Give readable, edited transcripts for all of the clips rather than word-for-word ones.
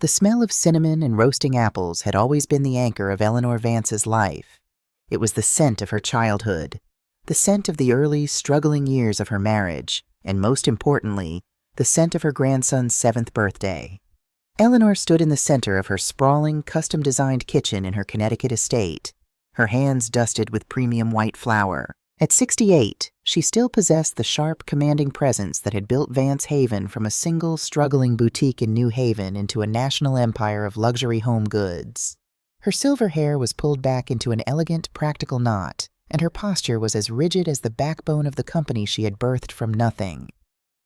The smell of cinnamon and roasting apples had always been the anchor of Eleanor Vance's life. It was the scent of her childhood, the scent of the early, struggling years of her marriage, and most importantly, the scent of her grandson's 7th birthday. Eleanor stood in the center of her sprawling, custom-designed kitchen in her Connecticut estate, her hands dusted with premium white flour. At 68, she still possessed the sharp, commanding presence that had built Vance Haven from a single, struggling boutique in New Haven into a national empire of luxury home goods. Her silver hair was pulled back into an elegant, practical knot, and her posture was as rigid as the backbone of the company she had birthed from nothing.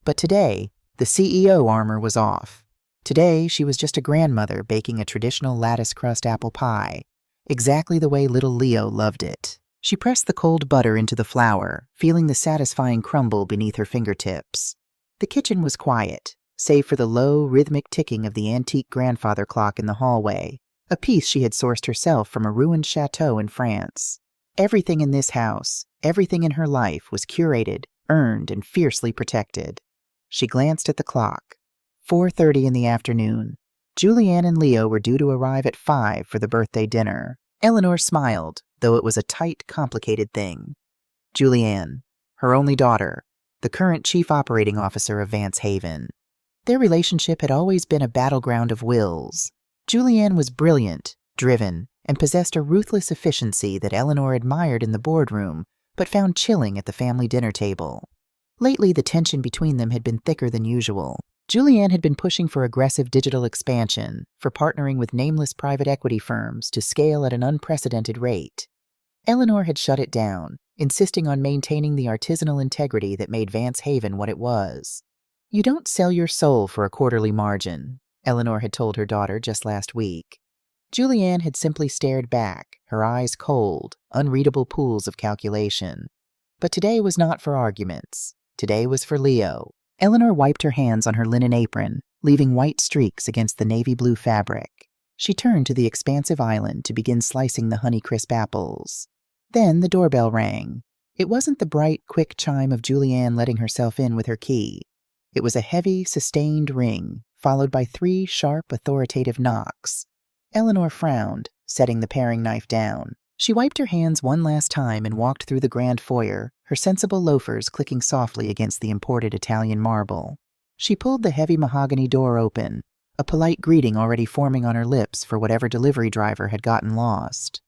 But today, the CEO armor was off. Today, she was just a grandmother baking a traditional lattice-crust apple pie, exactly the way little Leo loved it. She pressed the cold butter into the flour, feeling the satisfying crumble beneath her fingertips. The kitchen was quiet, save for the low, rhythmic ticking of the antique grandfather clock in the hallway, a piece she had sourced herself from a ruined chateau in France. Everything in this house, everything in her life was curated, earned, and fiercely protected. She glanced at the clock. 4:30 in the afternoon. Julianne and Leo were due to arrive at 5 for the birthday dinner. Eleanor smiled, though it was a tight, complicated thing. Julianne, her only daughter, the current chief operating officer of Vance Haven. Their relationship had always been a battleground of wills. Julianne was brilliant, driven, and possessed a ruthless efficiency that Eleanor admired in the boardroom, but found chilling at the family dinner table. Lately, the tension between them had been thicker than usual. Julianne had been pushing for aggressive digital expansion, for partnering with nameless private equity firms to scale at an unprecedented rate. Eleanor had shut it down, insisting on maintaining the artisanal integrity that made Vance Haven what it was. "You don't sell your soul for a quarterly margin," Eleanor had told her daughter just last week. Julianne had simply stared back, her eyes cold, unreadable pools of calculation. But today was not for arguments. Today was for Leo. Eleanor wiped her hands on her linen apron, leaving white streaks against the navy blue fabric. She turned to the expansive island to begin slicing the Honeycrisp apples. Then the doorbell rang. It wasn't the bright, quick chime of Julianne letting herself in with her key. It was a heavy, sustained ring, followed by 3 sharp, authoritative knocks. Eleanor frowned, setting the paring knife down. She wiped her hands one last time and walked through the grand foyer, her sensible loafers clicking softly against the imported Italian marble. She pulled the heavy mahogany door open, a polite greeting already forming on her lips for whatever delivery driver had gotten lost.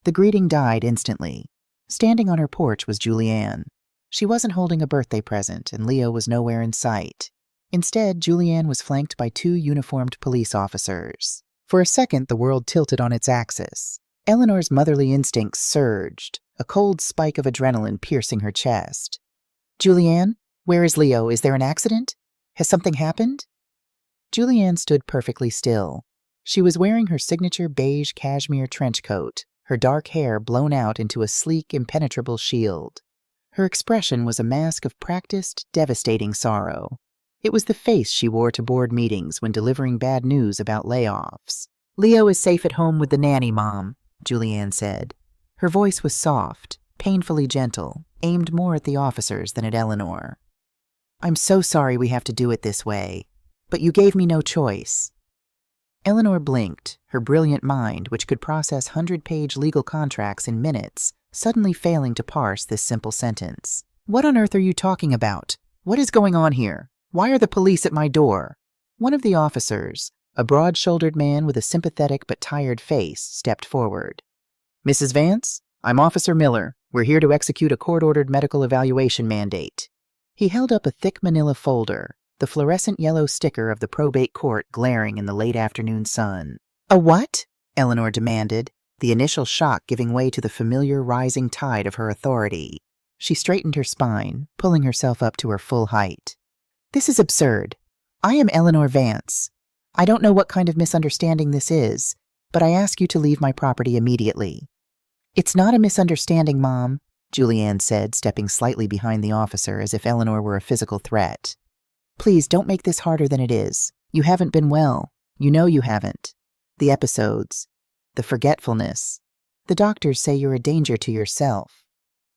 The greeting died instantly. Standing on her porch was Julianne. She wasn't holding a birthday present, and Leo was nowhere in sight. Instead, Julianne was flanked by 2 uniformed police officers. For a second, the world tilted on its axis. Eleanor's motherly instincts surged, a cold spike of adrenaline piercing her chest. "Julianne, where is Leo? Is there an accident? Has something happened?" Julianne stood perfectly still. She was wearing her signature beige cashmere trench coat, her dark hair blown out into a sleek, impenetrable shield. Her expression was a mask of practiced, devastating sorrow. It was the face she wore to board meetings when delivering bad news about layoffs. "Leo is safe at home with the nanny, Mom," Julianne said. Her voice was soft, painfully gentle, aimed more at the officers than at Eleanor. "I'm so sorry we have to do it this way, but you gave me no choice." Eleanor blinked, her brilliant mind, which could process 100-page legal contracts in minutes, suddenly failing to parse this simple sentence. "What on earth are you talking about? What is going on here? Why are the police at my door?" One of the officers, a broad-shouldered man with a sympathetic but tired face, stepped forward. "Mrs. Vance, I'm Officer Miller. We're here to execute a court-ordered medical evaluation mandate." He held up a thick manila folder, the fluorescent yellow sticker of the probate court glaring in the late afternoon sun. "A what?" Eleanor demanded, the initial shock giving way to the familiar rising tide of her authority. She straightened her spine, pulling herself up to her full height. "This is absurd. I am Eleanor Vance. I don't know what kind of misunderstanding this is, but I ask you to leave my property immediately." "It's not a misunderstanding, Mom," Julianne said, stepping slightly behind the officer as if Eleanor were a physical threat. "Please don't make this harder than it is. You haven't been well. You know you haven't. The episodes, the forgetfulness. The doctors say you're a danger to yourself."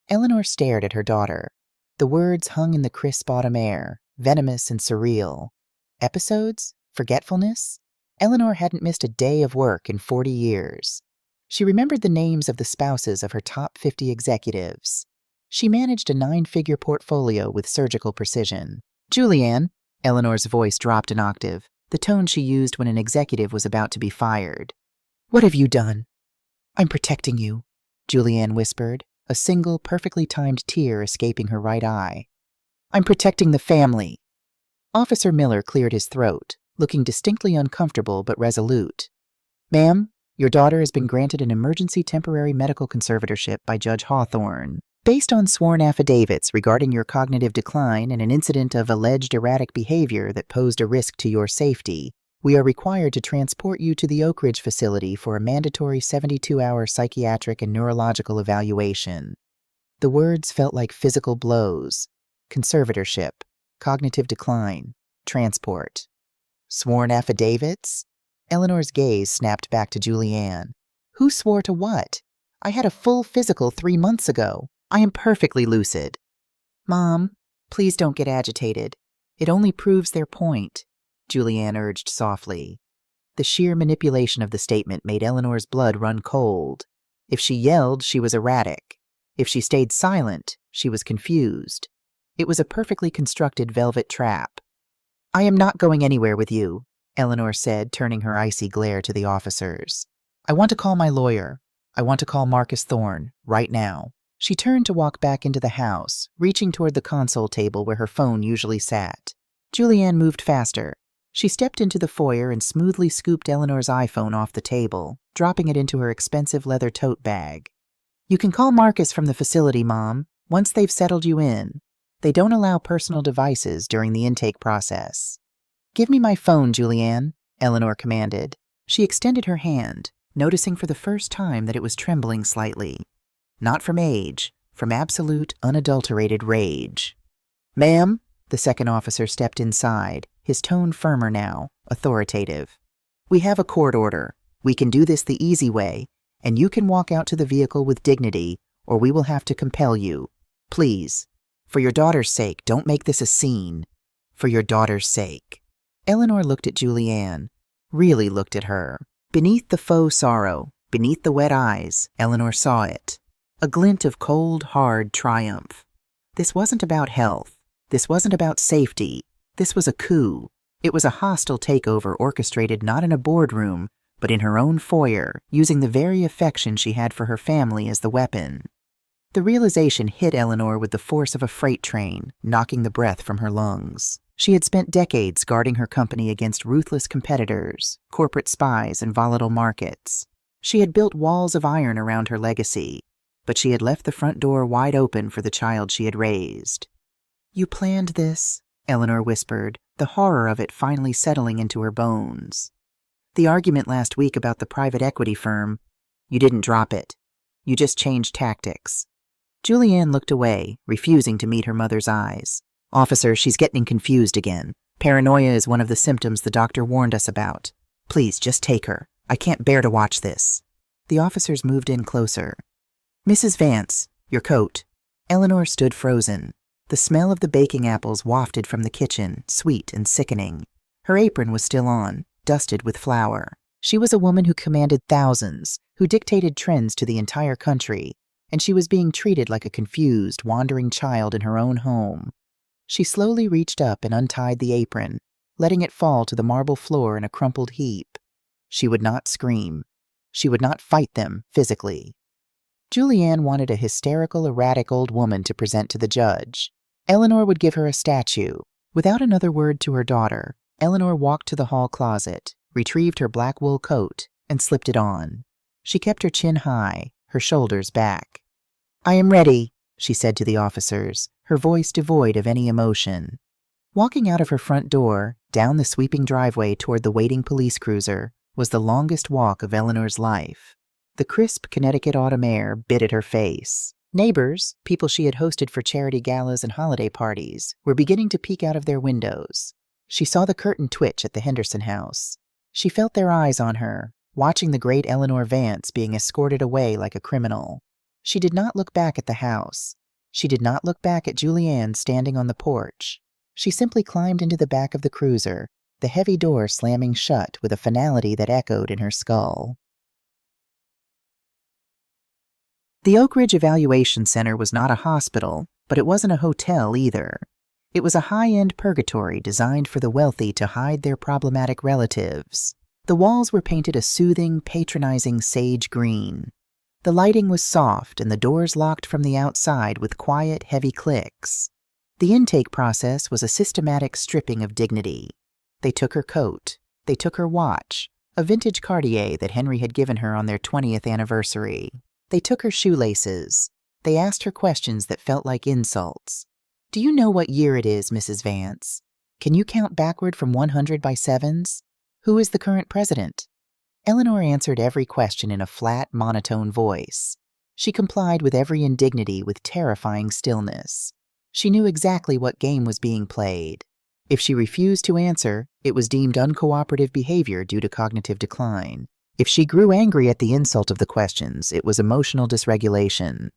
Eleanor stared at her daughter. The words hung in the crisp autumn air, venomous and surreal. Episodes? Forgetfulness? Eleanor hadn't missed a day of work in 40 years. She remembered the names of the spouses of her top 50 executives. She managed a 9-figure portfolio with surgical precision. Julianne, Eleanor's voice dropped an octave, the tone she used when an executive was about to be fired. What have you done? I'm protecting you, Julianne whispered, a single, perfectly timed tear escaping her right eye. I'm protecting the family. Officer Miller cleared his throat, looking distinctly uncomfortable but resolute. Ma'am, your daughter has been granted an emergency temporary medical conservatorship by Judge Hawthorne. Based on sworn affidavits regarding your cognitive decline and an incident of alleged erratic behavior that posed a risk to your safety, we are required to transport you to the Oak Ridge facility for a mandatory 72-hour psychiatric and neurological evaluation. The words felt like physical blows. Conservatorship, cognitive decline, transport. Sworn affidavits? Eleanor's gaze snapped back to Julianne. Who swore to what? I had a full physical 3 months ago. I am perfectly lucid. Mom, please don't get agitated. It only proves their point, Julianne urged softly. The sheer manipulation of the statement made Eleanor's blood run cold. If she yelled, she was erratic. If she stayed silent, she was confused. It was a perfectly constructed velvet trap. I am not going anywhere with you, Eleanor said, turning her icy glare to the officers. I want to call my lawyer. I want to call Marcus Thorne, right now. She turned to walk back into the house, reaching toward the console table where her phone usually sat. Julianne moved faster. She stepped into the foyer and smoothly scooped Eleanor's iPhone off the table, dropping it into her expensive leather tote bag. You can call Marcus from the facility, Mom, once they've settled you in. They don't allow personal devices during the intake process. Give me my phone, Julianne, Eleanor commanded. She extended her hand, noticing for the first time that it was trembling slightly. Not from age, from absolute, unadulterated rage. Ma'am, the second officer stepped inside, his tone firmer now, authoritative. We have a court order. We can do this the easy way, and you can walk out to the vehicle with dignity, or we will have to compel you. Please, for your daughter's sake, don't make this a scene. For your daughter's sake. Eleanor looked at Julianne, really looked at her. Beneath the faux sorrow, beneath the wet eyes, Eleanor saw it. A glint of cold, hard triumph. This wasn't about health. This wasn't about safety. This was a coup. It was a hostile takeover orchestrated not in a boardroom, but in her own foyer, using the very affection she had for her family as the weapon. The realization hit Eleanor with the force of a freight train, knocking the breath from her lungs. She had spent decades guarding her company against ruthless competitors, corporate spies, and volatile markets. She had built walls of iron around her legacy, but she had left the front door wide open for the child she had raised. You planned this, Eleanor whispered, the horror of it finally settling into her bones. The argument last week about the private equity firm, you didn't drop it. You just changed tactics. Julianne looked away, refusing to meet her mother's eyes. Officer, she's getting confused again. Paranoia is one of the symptoms the doctor warned us about. Please, just take her. I can't bear to watch this. The officers moved in closer. Mrs. Vance, your coat. Eleanor stood frozen. The smell of the baking apples wafted from the kitchen, sweet and sickening. Her apron was still on, dusted with flour. She was a woman who commanded thousands, who dictated trends to the entire country, and she was being treated like a confused, wandering child in her own home. She slowly reached up and untied the apron, letting it fall to the marble floor in a crumpled heap. She would not scream. She would not fight them physically. Julianne wanted a hysterical, erratic old woman to present to the judge. Eleanor would give her a statue. Without another word to her daughter, Eleanor walked to the hall closet, retrieved her black wool coat, and slipped it on. She kept her chin high, her shoulders back. I am ready, she said to the officers, her voice devoid of any emotion. Walking out of her front door, down the sweeping driveway toward the waiting police cruiser, was the longest walk of Eleanor's life. The crisp Connecticut autumn air bit at her face. Neighbors, people she had hosted for charity galas and holiday parties, were beginning to peek out of their windows. She saw the curtain twitch at the Henderson house. She felt their eyes on her, watching the great Eleanor Vance being escorted away like a criminal. She did not look back at the house. She did not look back at Julianne standing on the porch. She simply climbed into the back of the cruiser, the heavy door slamming shut with a finality that echoed in her skull. The Oak Ridge Evaluation Center was not a hospital, but it wasn't a hotel either. It was a high-end purgatory designed for the wealthy to hide their problematic relatives. The walls were painted a soothing, patronizing sage green. The lighting was soft and the doors locked from the outside with quiet, heavy clicks. The intake process was a systematic stripping of dignity. They took her coat. They took her watch, a vintage Cartier that Henry had given her on their 20th anniversary. They took her shoelaces. They asked her questions that felt like insults. Do you know what year it is, Mrs. Vance? Can you count backward from 100 by sevens? Who is the current president? Eleanor answered every question in a flat, monotone voice. She complied with every indignity with terrifying stillness. She knew exactly what game was being played. If she refused to answer, it was deemed uncooperative behavior due to cognitive decline. If she grew angry at the insult of the questions, it was emotional dysregulation.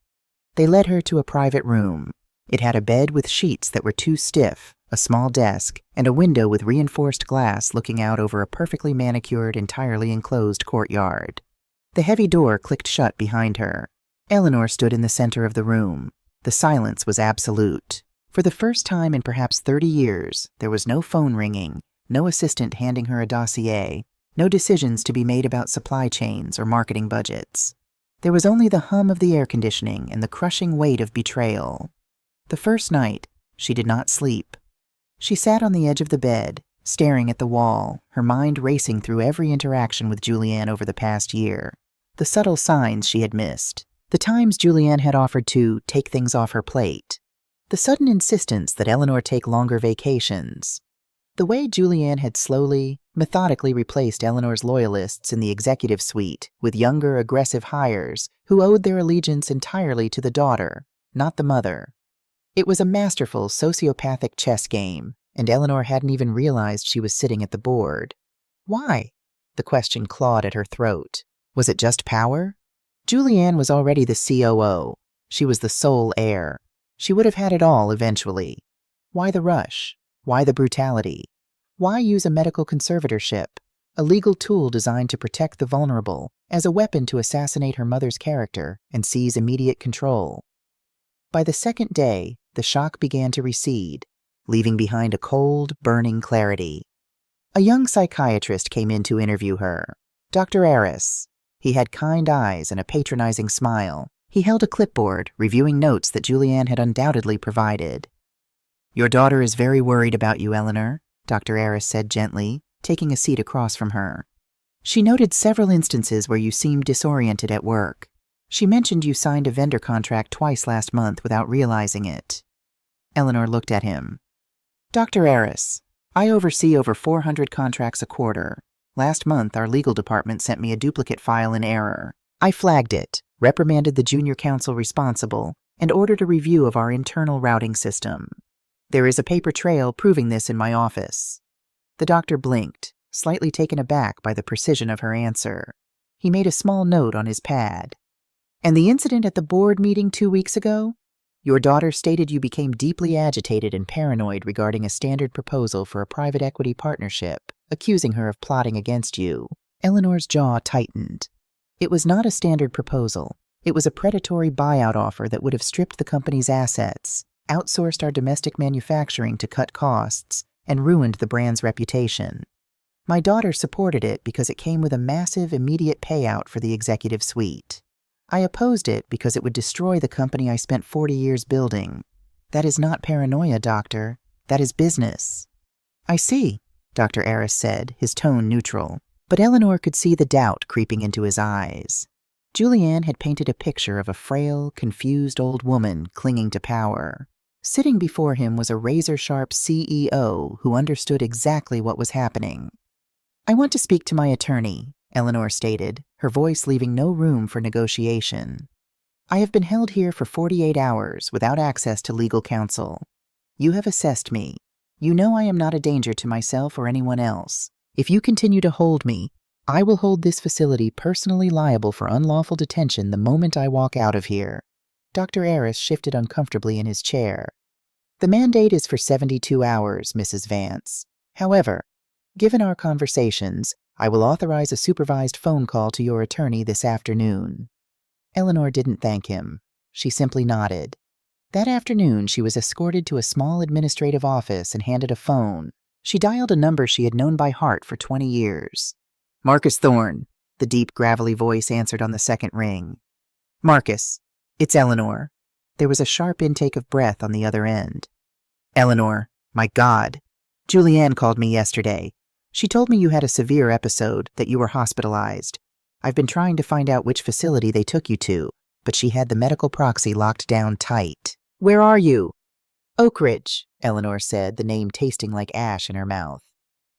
They led her to a private room. It had a bed with sheets that were too stiff, a small desk, and a window with reinforced glass looking out over a perfectly manicured, entirely enclosed courtyard. The heavy door clicked shut behind her. Eleanor stood in the center of the room. The silence was absolute. For the first time in perhaps 30 years, there was no phone ringing, no assistant handing her a dossier, no decisions to be made about supply chains or marketing budgets. There was only the hum of the air conditioning and the crushing weight of betrayal. The first night, she did not sleep. She sat on the edge of the bed, staring at the wall, her mind racing through every interaction with Julianne over the past year. The subtle signs she had missed. The times Julianne had offered to take things off her plate. The sudden insistence that Eleanor take longer vacations. The way Julianne had slowly, methodically replaced Eleanor's loyalists in the executive suite with younger, aggressive hires who owed their allegiance entirely to the daughter, not the mother. It was a masterful sociopathic chess game, and Eleanor hadn't even realized she was sitting at the board. Why? The question clawed at her throat. Was it just power? Julianne was already the COO. She was the sole heir. She would have had it all eventually. Why the rush? Why the brutality? Why use a medical conservatorship, a legal tool designed to protect the vulnerable, as a weapon to assassinate her mother's character and seize immediate control? By the second day, the shock began to recede, leaving behind a cold, burning clarity. A young psychiatrist came in to interview her. Dr. Aris. He had kind eyes and a patronizing smile. He held a clipboard, reviewing notes that Julianne had undoubtedly provided. "Your daughter is very worried about you, Eleanor," Dr. Aris said gently, taking a seat across from her. "She noted several instances where you seemed disoriented at work. She mentioned you signed a vendor contract twice last month without realizing it." Eleanor looked at him. "Dr. Aris, I oversee over 400 contracts a quarter. Last month, our legal department sent me a duplicate file in error. I flagged it, reprimanded the junior counsel responsible, and ordered a review of our internal routing system. There is a paper trail proving this in my office." The doctor blinked, slightly taken aback by the precision of her answer. He made a small note on his pad. "And the incident at the board meeting 2 weeks ago? Your daughter stated you became deeply agitated and paranoid regarding a standard proposal for a private equity partnership, accusing her of plotting against you." Eleanor's jaw tightened. It was not a standard proposal. It was a predatory buyout offer that would have stripped the company's assets, outsourced our domestic manufacturing to cut costs, and ruined the brand's reputation. My daughter supported it because it came with a massive, immediate payout for the executive suite. I opposed it because it would destroy the company I spent 40 years building. That is not paranoia, doctor. That is business. "I see," Dr. Aris said, his tone neutral. But Eleanor could see the doubt creeping into his eyes. Julianne had painted a picture of a frail, confused old woman clinging to power. Sitting before him was a razor-sharp CEO who understood exactly what was happening. "I want to speak to my attorney," Eleanor stated, her voice leaving no room for negotiation. "I have been held here for 48 hours without access to legal counsel. You have assessed me. You know I am not a danger to myself or anyone else. If you continue to hold me, I will hold this facility personally liable for unlawful detention the moment I walk out of here." Dr. Aris shifted uncomfortably in his chair. "The mandate is for 72 hours, Mrs. Vance. However, Given our conversations, I will authorize a supervised phone call to your attorney this afternoon." Eleanor didn't thank him. She simply nodded. That afternoon, she was escorted to a small administrative office and handed a phone. She dialed a number she had known by heart for 20 years. "Marcus Thorne," the deep, gravelly voice answered on the second ring. "Marcus, it's Eleanor." There was a sharp intake of breath on the other end. "Eleanor, my God. Julianne called me yesterday. She told me you had a severe episode, that you were hospitalized. I've been trying to find out which facility they took you to, but she had the medical proxy locked down tight." "Where are you?" "Oak Ridge," Eleanor said, the name tasting like ash in her mouth.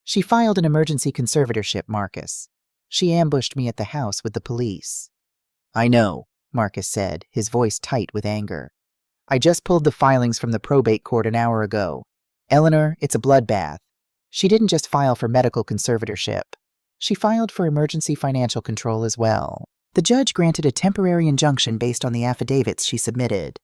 "She filed an emergency conservatorship, Marcus. She ambushed me at the house with the police." "I know," Marcus said, his voice tight with anger. "I just pulled the filings from the probate court an hour ago. Eleanor, it's a bloodbath. She didn't just file for medical conservatorship. She filed for emergency financial control as well. The judge granted a temporary injunction based on the affidavits she submitted."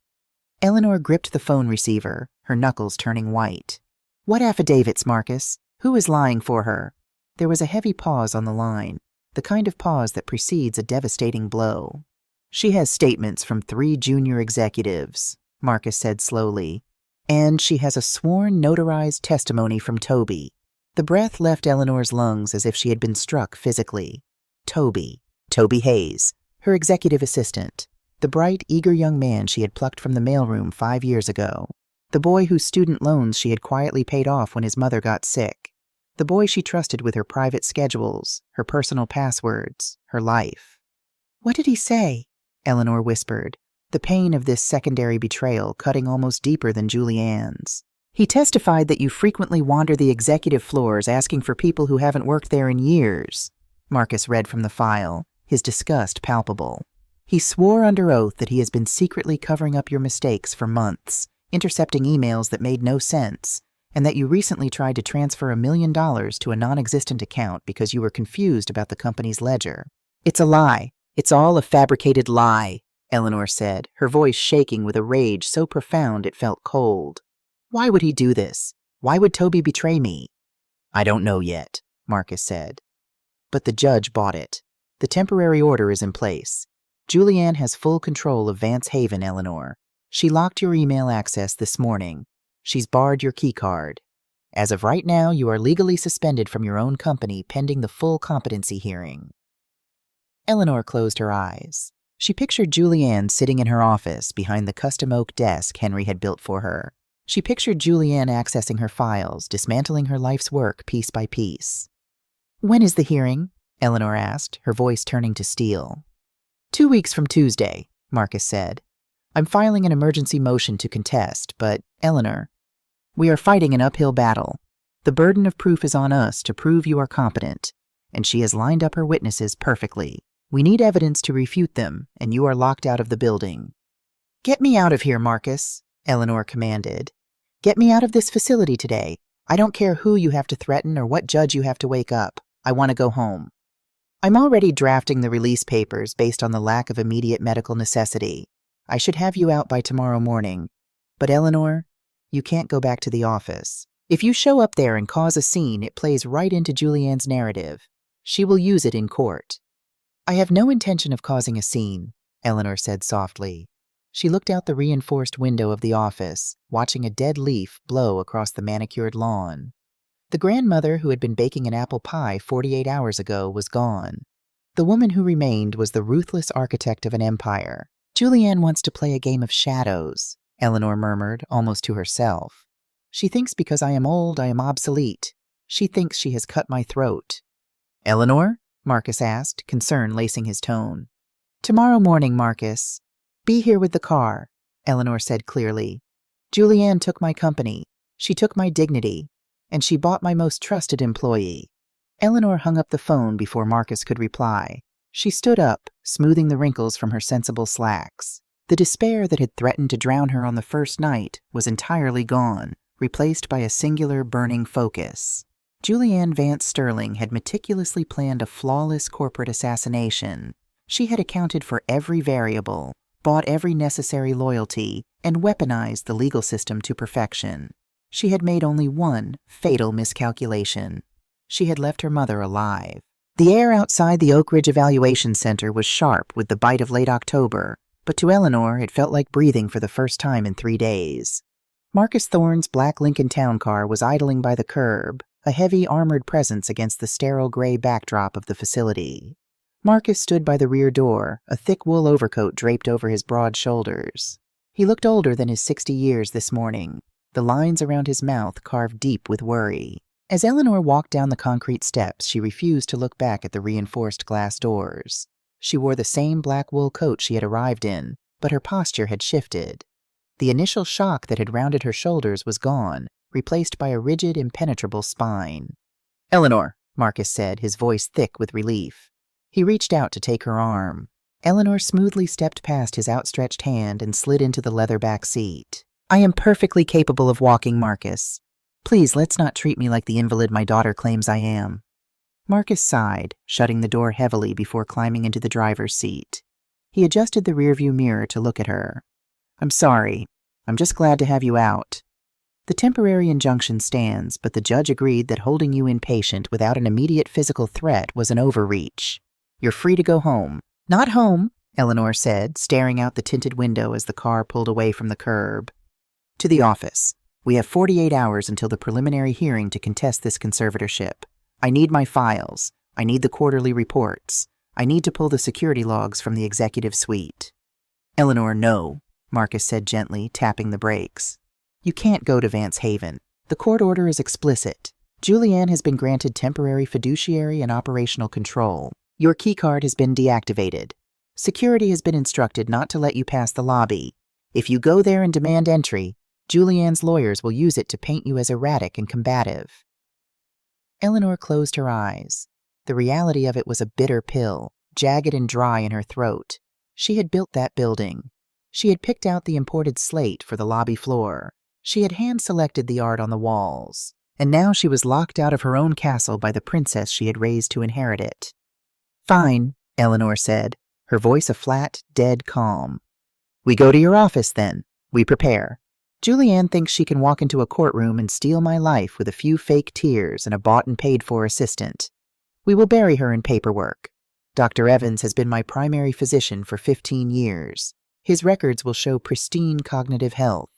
Eleanor gripped the phone receiver, her knuckles turning white. "What affidavits, Marcus? Who is lying for her?" There was a heavy pause on the line, the kind of pause that precedes a devastating blow. "She has statements from 3 junior executives," Marcus said slowly. "And she has a sworn, notarized testimony from Toby." The breath left Eleanor's lungs as if she had been struck physically. Toby Hayes, her executive assistant. The bright, eager young man she had plucked from the mailroom 5 years ago. The boy whose student loans she had quietly paid off when his mother got sick. The boy she trusted with her private schedules, her personal passwords, her life. "What did he say?" Eleanor whispered, the pain of this secondary betrayal cutting almost deeper than Julianne's. "He testified that you frequently wander the executive floors asking for people who haven't worked there in years." Marcus read from the file, his disgust palpable. "He swore under oath that he has been secretly covering up your mistakes for months, intercepting emails that made no sense, and that you recently tried to transfer $1 million to a non-existent account because you were confused about the company's ledger." "It's a lie. It's all a fabricated lie," Eleanor said, her voice shaking with a rage so profound it felt cold. "Why would he do this? Why would Toby betray me?" "I don't know yet," Marcus said. "But the judge bought it. The temporary order is in place. Julianne has full control of Vance Haven, Eleanor. She locked your email access this morning. She's barred your keycard. As of right now, you are legally suspended from your own company pending the full competency hearing." Eleanor closed her eyes. She pictured Julianne sitting in her office behind the custom oak desk Henry had built for her. She pictured Julianne accessing her files, dismantling her life's work piece by piece. "When is the hearing?" Eleanor asked, her voice turning to steel. 2 weeks from Tuesday," Marcus said. "I'm filing an emergency motion to contest, but, Eleanor, we are fighting an uphill battle. The burden of proof is on us to prove you are competent, and she has lined up her witnesses perfectly. We need evidence to refute them, and you are locked out of the building." "Get me out of here, Marcus," Eleanor commanded. "Get me out of this facility today. I don't care who you have to threaten or what judge you have to wake up. I want to go home." "I'm already drafting the release papers based on the lack of immediate medical necessity. I should have you out by tomorrow morning. But Eleanor, you can't go back to the office. If you show up there and cause a scene, it plays right into Julianne's narrative. She will use it in court." "I have no intention of causing a scene," Eleanor said softly. She looked out the reinforced window of the office, watching a dead leaf blow across the manicured lawn. The grandmother who had been baking an apple pie 48 hours ago was gone. The woman who remained was the ruthless architect of an empire. "Julianne wants to play a game of shadows," Eleanor murmured, almost to herself. "She thinks because I am old, I am obsolete. She thinks she has cut my throat." "Eleanor?" Marcus asked, concern lacing his tone. "Tomorrow morning, Marcus. Be here with the car," Eleanor said clearly. "Julianne took my company. She took my dignity. And she bought my most trusted employee." Eleanor hung up the phone before Marcus could reply. She stood up, smoothing the wrinkles from her sensible slacks. The despair that had threatened to drown her on the first night was entirely gone, replaced by a singular burning focus. Julianne Vance Sterling had meticulously planned a flawless corporate assassination. She had accounted for every variable, bought every necessary loyalty, and weaponized the legal system to perfection. She had made only one fatal miscalculation. She had left her mother alive. The air outside the Oak Ridge Evaluation Center was sharp with the bite of late October, but to Eleanor it felt like breathing for the first time in 3 days. Marcus Thorne's black Lincoln Town car was idling by the curb, a heavy armored presence against the sterile gray backdrop of the facility. Marcus stood by the rear door, a thick wool overcoat draped over his broad shoulders. He looked older than his 60 years this morning, the lines around his mouth carved deep with worry. As Eleanor walked down the concrete steps, she refused to look back at the reinforced glass doors. She wore the same black wool coat she had arrived in, but her posture had shifted. The initial shock that had rounded her shoulders was gone, replaced by a rigid, impenetrable spine. "Eleanor," Marcus said, his voice thick with relief. He reached out to take her arm. Eleanor smoothly stepped past his outstretched hand and slid into the leather back seat. "I am perfectly capable of walking, Marcus. Please, let's not treat me like the invalid my daughter claims I am." Marcus sighed, shutting the door heavily before climbing into the driver's seat. He adjusted the rearview mirror to look at her. "I'm sorry. I'm just glad to have you out." The temporary injunction stands, but the judge agreed that holding you inpatient without an immediate physical threat was an overreach. "You're free to go home." "Not home," Eleanor said, staring out the tinted window as the car pulled away from the curb. "To the office. We have 48 hours until the preliminary hearing to contest this conservatorship. I need my files. I need the quarterly reports. I need to pull the security logs from the executive suite." "Eleanor, no," Marcus said gently, tapping the brakes. "You can't go to Vance Haven. The court order is explicit. Julianne has been granted temporary fiduciary and operational control. Your keycard has been deactivated. Security has been instructed not to let you pass the lobby. If you go there and demand entry, Julianne's lawyers will use it to paint you as erratic and combative." Eleanor closed her eyes. The reality of it was a bitter pill, jagged and dry in her throat. She had built that building. She had picked out the imported slate for the lobby floor. She had hand-selected the art on the walls. And now she was locked out of her own castle by the princess she had raised to inherit it. "Fine," Eleanor said, her voice a flat, dead calm. "We go to your office, then. We prepare. Julianne thinks she can walk into a courtroom and steal my life with a few fake tears and a bought and paid-for assistant. We will bury her in paperwork. Dr. Evans has been my primary physician for 15 years. His records will show pristine cognitive health."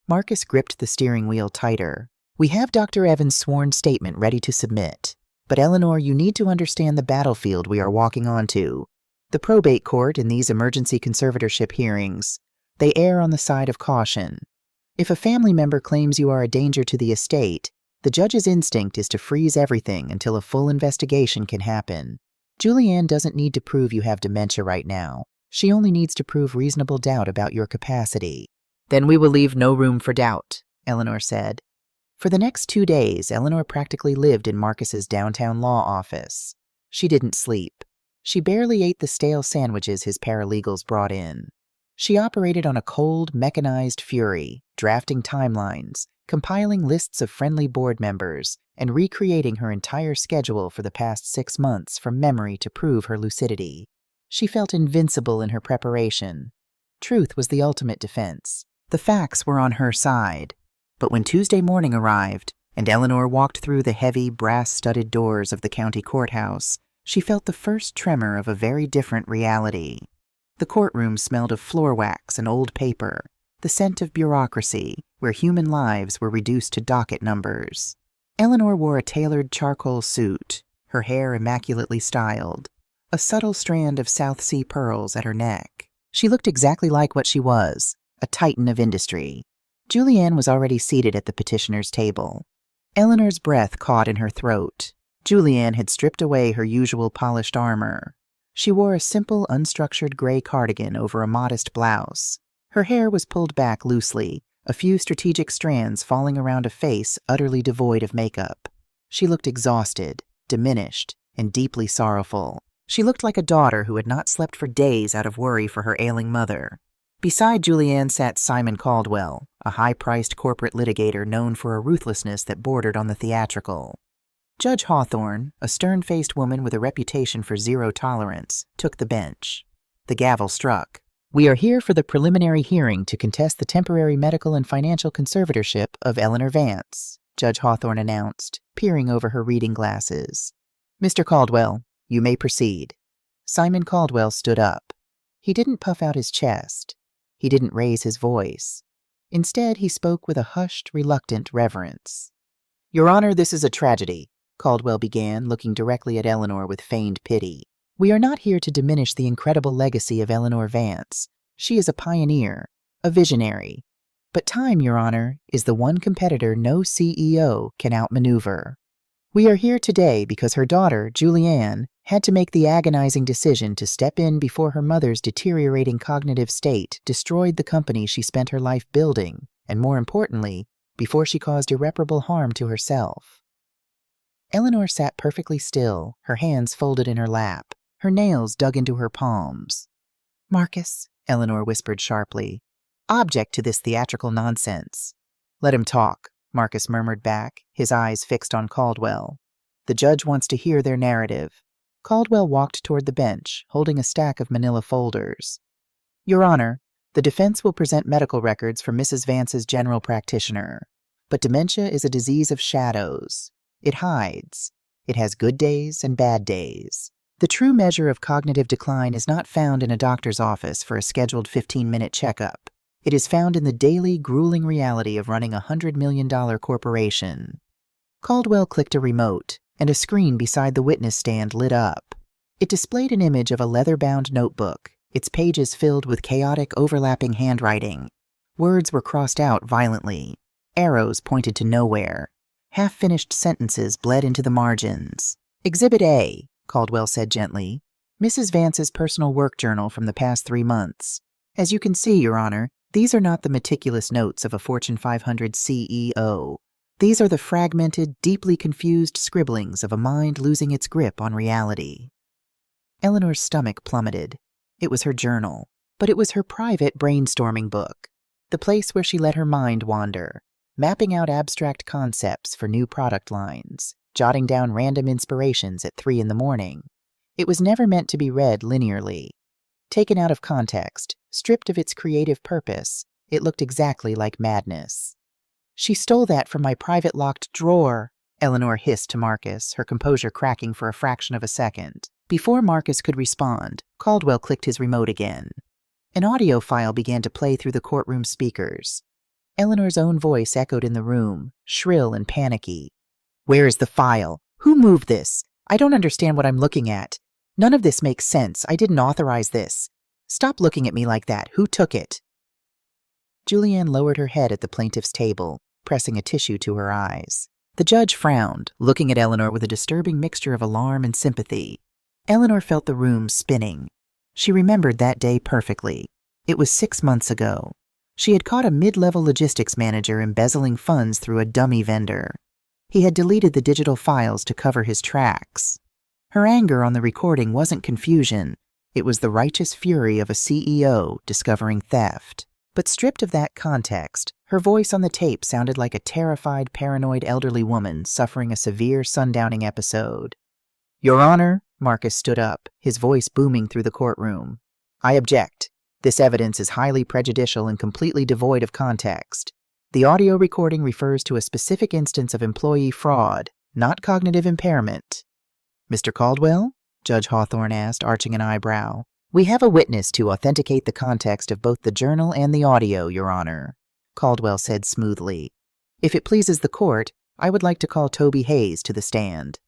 Marcus gripped the steering wheel tighter. "We have Dr. Evans' sworn statement ready to submit. But Eleanor, you need to understand the battlefield we are walking onto. The probate court in these emergency conservatorship hearings, they err on the side of caution. If a family member claims you are a danger to the estate, the judge's instinct is to freeze everything until a full investigation can happen. Julianne doesn't need to prove you have dementia right now. She only needs to prove reasonable doubt about your capacity." "Then we will leave no room for doubt," Eleanor said. For the next 2 days, Eleanor practically lived in Marcus's downtown law office. She didn't sleep. She barely ate the stale sandwiches his paralegals brought in. She operated on a cold, mechanized fury, drafting timelines, compiling lists of friendly board members, and recreating her entire schedule for the past 6 months from memory to prove her lucidity. She felt invincible in her preparation. Truth was the ultimate defense. The facts were on her side. But when Tuesday morning arrived, and Eleanor walked through the heavy, brass-studded doors of the county courthouse, she felt the first tremor of a very different reality. The courtroom smelled of floor wax and old paper, the scent of bureaucracy, where human lives were reduced to docket numbers. Eleanor wore a tailored charcoal suit, her hair immaculately styled, a subtle strand of South Sea pearls at her neck. She looked exactly like what she was, a titan of industry. Julianne was already seated at the petitioner's table. Eleanor's breath caught in her throat. Julianne had stripped away her usual polished armor. She wore a simple, unstructured gray cardigan over a modest blouse. Her hair was pulled back loosely, a few strategic strands falling around a face utterly devoid of makeup. She looked exhausted, diminished, and deeply sorrowful. She looked like a daughter who had not slept for days out of worry for her ailing mother. Beside Julianne sat Simon Caldwell, a high-priced corporate litigator known for a ruthlessness that bordered on the theatrical. Judge Hawthorne, a stern-faced woman with a reputation for zero tolerance, took the bench. The gavel struck. "We are here for the preliminary hearing to contest the temporary medical and financial conservatorship of Eleanor Vance. Judge Hawthorne announced, peering over her reading glasses. "Mr. Caldwell, you may proceed." Simon Caldwell stood up. He didn't puff out his chest. He didn't raise his voice. Instead, he spoke with a hushed, reluctant reverence. "Your Honor, this is a tragedy," Caldwell began, looking directly at Eleanor with feigned pity. "We are not here to diminish the incredible legacy of Eleanor Vance. She is a pioneer, a visionary. But time, Your Honor, is the one competitor no CEO can outmaneuver. We are here today because her daughter, Julianne, had to make the agonizing decision to step in before her mother's deteriorating cognitive state destroyed the company she spent her life building, and more importantly, before she caused irreparable harm to herself." Eleanor sat perfectly still, her hands folded in her lap, her nails dug into her palms. "Marcus," Eleanor whispered sharply, "object to this theatrical nonsense." "Let him talk," Marcus murmured back, his eyes fixed on Caldwell. "The judge wants to hear their narrative." Caldwell walked toward the bench, holding a stack of manila folders. "Your Honor, the defense will present medical records from Mrs. Vance's general practitioner. But dementia is a disease of shadows. It hides. It has good days and bad days. The true measure of cognitive decline is not found in a doctor's office for a scheduled 15-minute checkup. It is found in the daily, grueling reality of running a $100 million corporation." Caldwell clicked a remote, and a screen beside the witness stand lit up. It displayed an image of a leather-bound notebook, its pages filled with chaotic, overlapping handwriting. Words were crossed out violently. Arrows pointed to nowhere. Half-finished sentences bled into the margins. "Exhibit A," Caldwell said gently. "Mrs. Vance's personal work journal from the past 3 months. As you can see, Your Honor, these are not the meticulous notes of a Fortune 500 CEO. These are the fragmented, deeply confused scribblings of a mind losing its grip on reality." Eleanor's stomach plummeted. It was her journal, but it was her private brainstorming book, the place where she let her mind wander, mapping out abstract concepts for new product lines, jotting down random inspirations at 3 in the morning. It was never meant to be read linearly. Taken out of context, stripped of its creative purpose, it looked exactly like madness. "She stole that from my private locked drawer," Eleanor hissed to Marcus, her composure cracking for a fraction of a second. Before Marcus could respond, Caldwell clicked his remote again. An audio file began to play through the courtroom speakers. Eleanor's own voice echoed in the room, shrill and panicky. "Where is the file? Who moved this? I don't understand what I'm looking at. None of this makes sense. I didn't authorize this. Stop looking at me like that. Who took it?" Julianne lowered her head at the plaintiff's table, pressing a tissue to her eyes. The judge frowned, looking at Eleanor with a disturbing mixture of alarm and sympathy. Eleanor felt the room spinning. She remembered that day perfectly. It was 6 months ago. She had caught a mid-level logistics manager embezzling funds through a dummy vendor. He had deleted the digital files to cover his tracks. Her anger on the recording wasn't confusion. It was the righteous fury of a CEO discovering theft. But stripped of that context, her voice on the tape sounded like a terrified, paranoid elderly woman suffering a severe sundowning episode. "Your Honor," Marcus stood up, his voice booming through the courtroom. "I object. This evidence is highly prejudicial and completely devoid of context. The audio recording refers to a specific instance of employee fraud, not cognitive impairment." "Mr. Caldwell?" Judge Hawthorne asked, arching an eyebrow. "We have a witness to authenticate the context of both the journal and the audio, Your Honor," Caldwell said smoothly. "If it pleases the court, I would like to call Toby Hayes to the stand."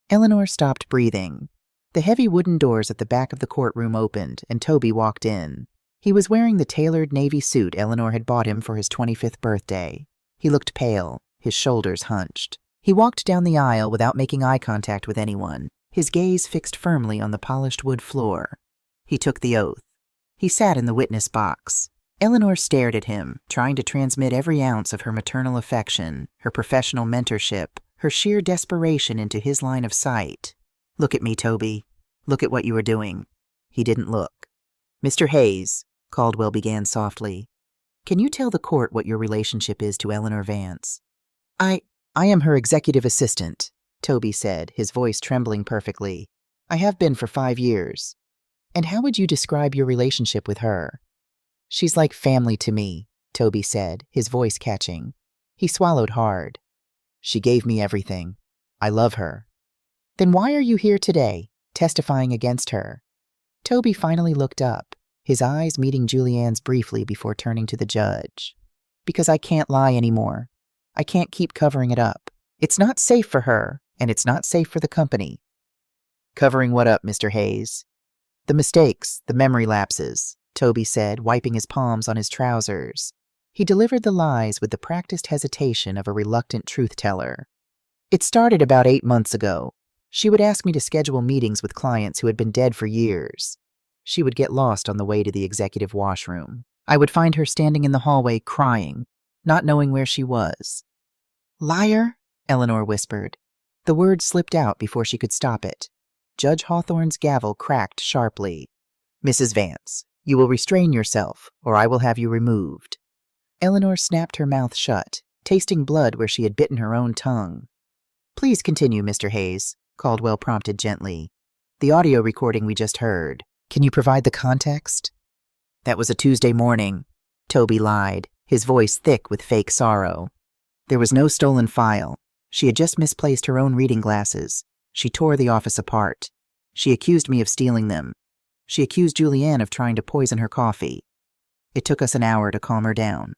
Eleanor stopped breathing. The heavy wooden doors at the back of the courtroom opened, and Toby walked in. He was wearing the tailored navy suit Eleanor had bought him for his 25th birthday. He looked pale, his shoulders hunched. He walked down the aisle without making eye contact with anyone, his gaze fixed firmly on the polished wood floor. He took the oath. He sat in the witness box. Eleanor stared at him, trying to transmit every ounce of her maternal affection, her professional mentorship, her sheer desperation into his line of sight. "Look at me, Toby. Look at what you are doing." He didn't look. "Mr. Hayes," Caldwell began softly, "can you tell the court what your relationship is to Eleanor Vance?" I am her executive assistant," Toby said, his voice trembling perfectly. "I have been for 5 years." "And how would you describe your relationship with her?" "She's like family to me," Toby said, his voice catching. He swallowed hard. She gave me everything. I love her. Then why are you here today, testifying against her? Toby finally looked up, his eyes meeting Julianne's briefly before turning to the judge. Because I can't lie anymore. I can't keep covering it up. It's not safe for her, and it's not safe for the company. Covering what up, Mr. Hayes? The mistakes, the memory lapses, Toby said, wiping his palms on his trousers. He delivered the lies with the practiced hesitation of a reluctant truth-teller. It started about 8 months ago. She would ask me to schedule meetings with clients who had been dead for years. She would get lost on the way to the executive washroom. I would find her standing in the hallway crying, not knowing where she was. Liar, Eleanor whispered. The word slipped out before she could stop it. Judge Hawthorne's gavel cracked sharply. Mrs. Vance, you will restrain yourself, or I will have you removed. Eleanor snapped her mouth shut, tasting blood where she had bitten her own tongue. Please continue, Mr. Hayes, Caldwell prompted gently. The audio recording we just heard. Can you provide the context? That was a Tuesday morning, Toby lied, his voice thick with fake sorrow. There was no stolen file. She had just misplaced her own reading glasses. She tore the office apart. She accused me of stealing them. She accused Julianne of trying to poison her coffee. It took us an hour to calm her down.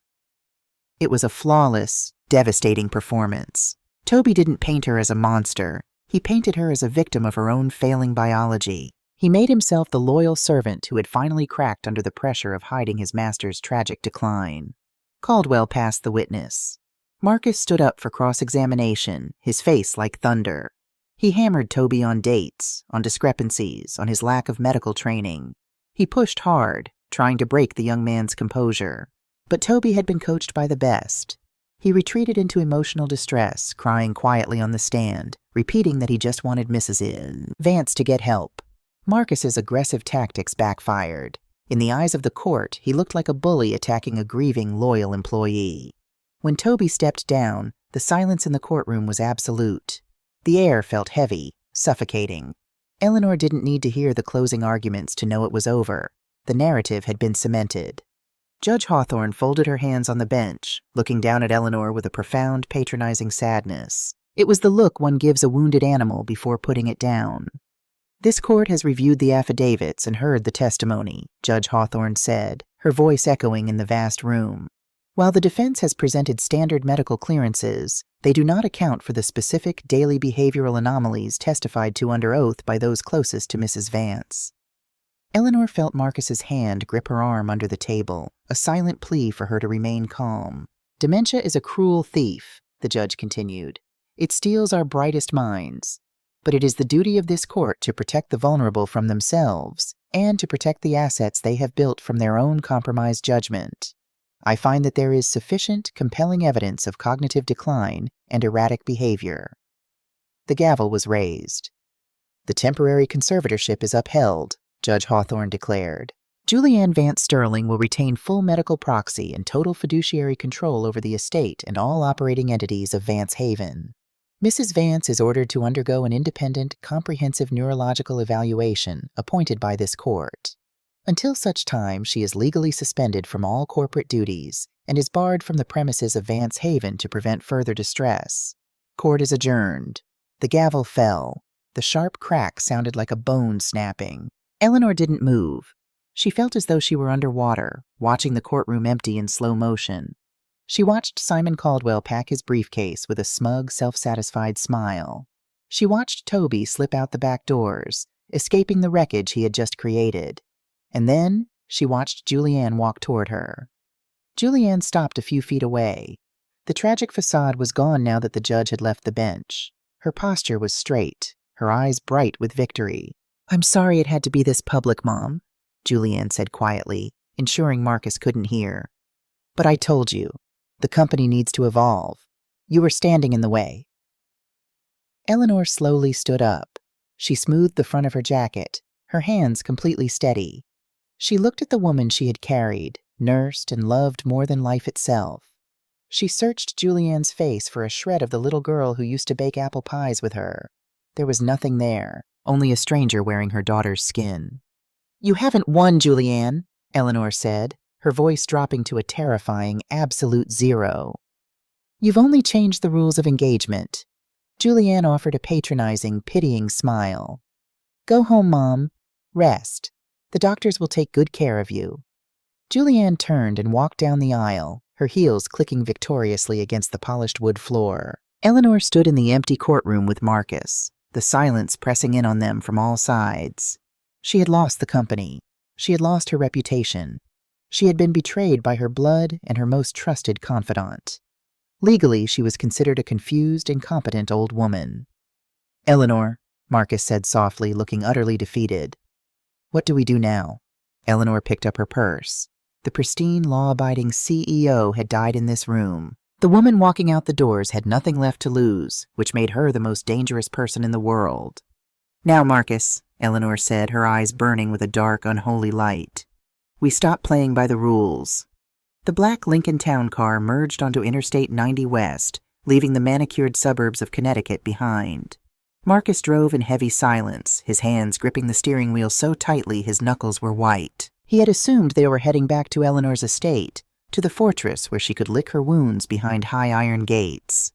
It was a flawless, devastating performance. Toby didn't paint her as a monster. He painted her as a victim of her own failing biology. He made himself the loyal servant who had finally cracked under the pressure of hiding his master's tragic decline. Caldwell passed the witness. Marcus stood up for cross-examination, his face like thunder. He hammered Toby on dates, on discrepancies, on his lack of medical training. He pushed hard, trying to break the young man's composure. But Toby had been coached by the best. He retreated into emotional distress, crying quietly on the stand, repeating that he just wanted Mrs. Vance to get help. Marcus's aggressive tactics backfired. In the eyes of the court, he looked like a bully attacking a grieving, loyal employee. When Toby stepped down, the silence in the courtroom was absolute. The air felt heavy, suffocating. Eleanor didn't need to hear the closing arguments to know it was over. The narrative had been cemented. Judge Hawthorne folded her hands on the bench, looking down at Eleanor with a profound, patronizing sadness. It was the look one gives a wounded animal before putting it down. This court has reviewed the affidavits and heard the testimony, Judge Hawthorne said, her voice echoing in the vast room. While the defense has presented standard medical clearances, they do not account for the specific daily behavioral anomalies testified to under oath by those closest to Mrs. Vance. Eleanor felt Marcus's hand grip her arm under the table, a silent plea for her to remain calm. Dementia is a cruel thief, the judge continued. It steals our brightest minds. But it is the duty of this court to protect the vulnerable from themselves and to protect the assets they have built from their own compromised judgment. I find that there is sufficient, compelling evidence of cognitive decline and erratic behavior. The gavel was raised. The temporary conservatorship is upheld, Judge Hawthorne declared. Julianne Vance Sterling will retain full medical proxy and total fiduciary control over the estate and all operating entities of Vance Haven. Mrs. Vance is ordered to undergo an independent, comprehensive neurological evaluation appointed by this court. Until such time, she is legally suspended from all corporate duties and is barred from the premises of Vance Haven to prevent further distress. Court is adjourned. The gavel fell. The sharp crack sounded like a bone snapping. Eleanor didn't move. She felt as though she were underwater, watching the courtroom empty in slow motion. She watched Simon Caldwell pack his briefcase with a smug, self-satisfied smile. She watched Toby slip out the back doors, escaping the wreckage he had just created. And then she watched Julianne walk toward her. Julianne stopped a few feet away. The tragic facade was gone now that the judge had left the bench. Her posture was straight, her eyes bright with victory. "I'm sorry it had to be this public, Mom," Julianne said quietly, ensuring Marcus couldn't hear. "But I told you. The company needs to evolve. You were standing in the way." Eleanor slowly stood up. She smoothed the front of her jacket, her hands completely steady. She looked at the woman she had carried, nursed, and loved more than life itself. She searched Julianne's face for a shred of the little girl who used to bake apple pies with her. There was nothing there, only a stranger wearing her daughter's skin. "You haven't won, Julianne," Eleanor said, her voice dropping to a terrifying, absolute 0. You've only changed the rules of engagement. Julianne offered a patronizing, pitying smile. Go home, Mom. Rest. The doctors will take good care of you. Julianne turned and walked down the aisle, her heels clicking victoriously against the polished wood floor. Eleanor stood in the empty courtroom with Marcus, the silence pressing in on them from all sides. She had lost the company. She had lost her reputation. She had been betrayed by her blood and her most trusted confidant. Legally, she was considered a confused, incompetent old woman. Eleanor, Marcus said softly, looking utterly defeated. What do we do now? Eleanor picked up her purse. The pristine, law-abiding CEO had died in this room. The woman walking out the doors had nothing left to lose, which made her the most dangerous person in the world. Now, Marcus, Eleanor said, her eyes burning with a dark, unholy light. We stop playing by the rules. The black Lincoln Town car merged onto Interstate 90 West, leaving the manicured suburbs of Connecticut behind. Marcus drove in heavy silence, his hands gripping the steering wheel so tightly his knuckles were white. He had assumed they were heading back to Eleanor's estate, to the fortress where she could lick her wounds behind high iron gates.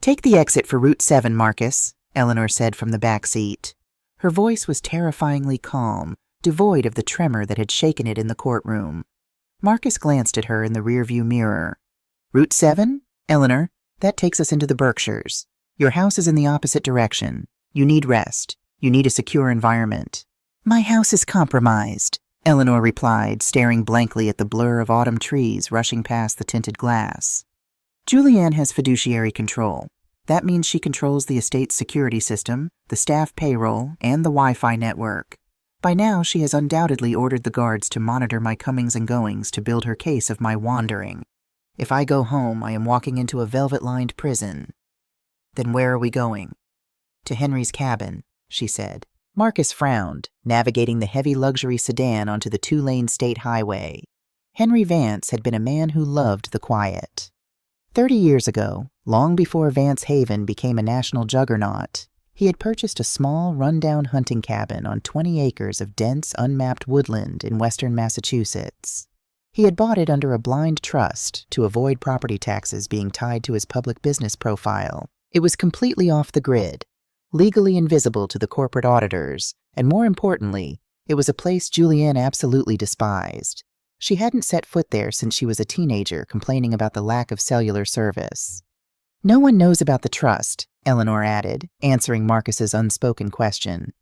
Take the exit for Route 7, Marcus, Eleanor said from the back seat. Her voice was terrifyingly calm, devoid of the tremor that had shaken it in the courtroom. Marcus glanced at her in the rearview mirror. Route 7? Eleanor, that takes us into the Berkshires. Your house is in the opposite direction. You need rest. You need a secure environment. My house is compromised, Eleanor replied, staring blankly at the blur of autumn trees rushing past the tinted glass. Julianne has fiduciary control. That means she controls the estate's security system, the staff payroll, and the Wi-Fi network. By now, she has undoubtedly ordered the guards to monitor my comings and goings to build her case of my wandering. If I go home, I am walking into a velvet-lined prison. Then where are we going? To Henry's cabin, she said. Marcus frowned, navigating the heavy luxury sedan onto the two-lane state highway. Henry Vance had been a man who loved the quiet. 30 years ago, long before Vance Haven became a national juggernaut, he had purchased a small, run-down hunting cabin on 20 acres of dense, unmapped woodland in western Massachusetts. He had bought it under a blind trust to avoid property taxes being tied to his public business profile. It was completely off the grid, legally invisible to the corporate auditors, and more importantly, it was a place Julianne absolutely despised. She hadn't set foot there since she was a teenager complaining about the lack of cellular service. No one knows about the trust, Eleanor added, answering Marcus's unspoken question.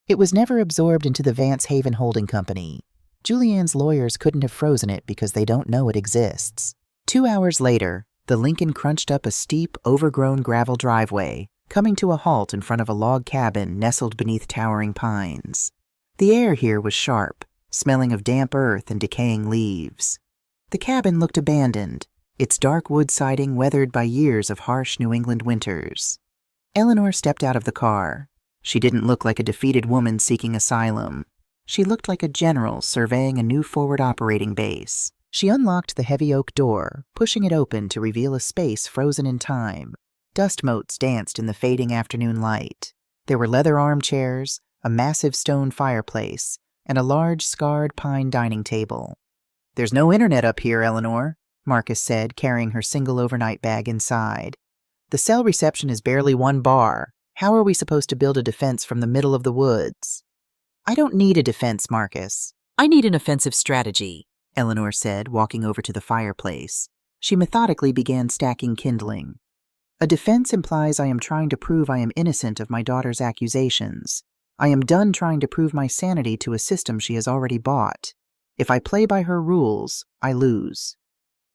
It was never absorbed into the Vance Haven Holding Company. Julianne's lawyers couldn't have frozen it because they don't know it exists. 2 hours later, the Lincoln crunched up a steep, overgrown gravel driveway, coming to a halt in front of a log cabin nestled beneath towering pines. The air here was sharp, smelling of damp earth and decaying leaves. The cabin looked abandoned, its dark wood siding weathered by years of harsh New England winters. Eleanor stepped out of the car. She didn't look like a defeated woman seeking asylum. She looked like a general surveying a new forward operating base. She unlocked the heavy oak door, pushing it open to reveal a space frozen in time. Dust motes danced in the fading afternoon light. There were leather armchairs, a massive stone fireplace, and a large, scarred pine dining table. There's no internet up here, Eleanor, Marcus said, carrying her single overnight bag inside. The cell reception is barely 1 bar. How are we supposed to build a defense from the middle of the woods? I don't need a defense, Marcus. I need an offensive strategy, Eleanor said, walking over to the fireplace. She methodically began stacking kindling. A defense implies I am trying to prove I am innocent of my daughter's accusations. I am done trying to prove my sanity to a system she has already bought. If I play by her rules, I lose.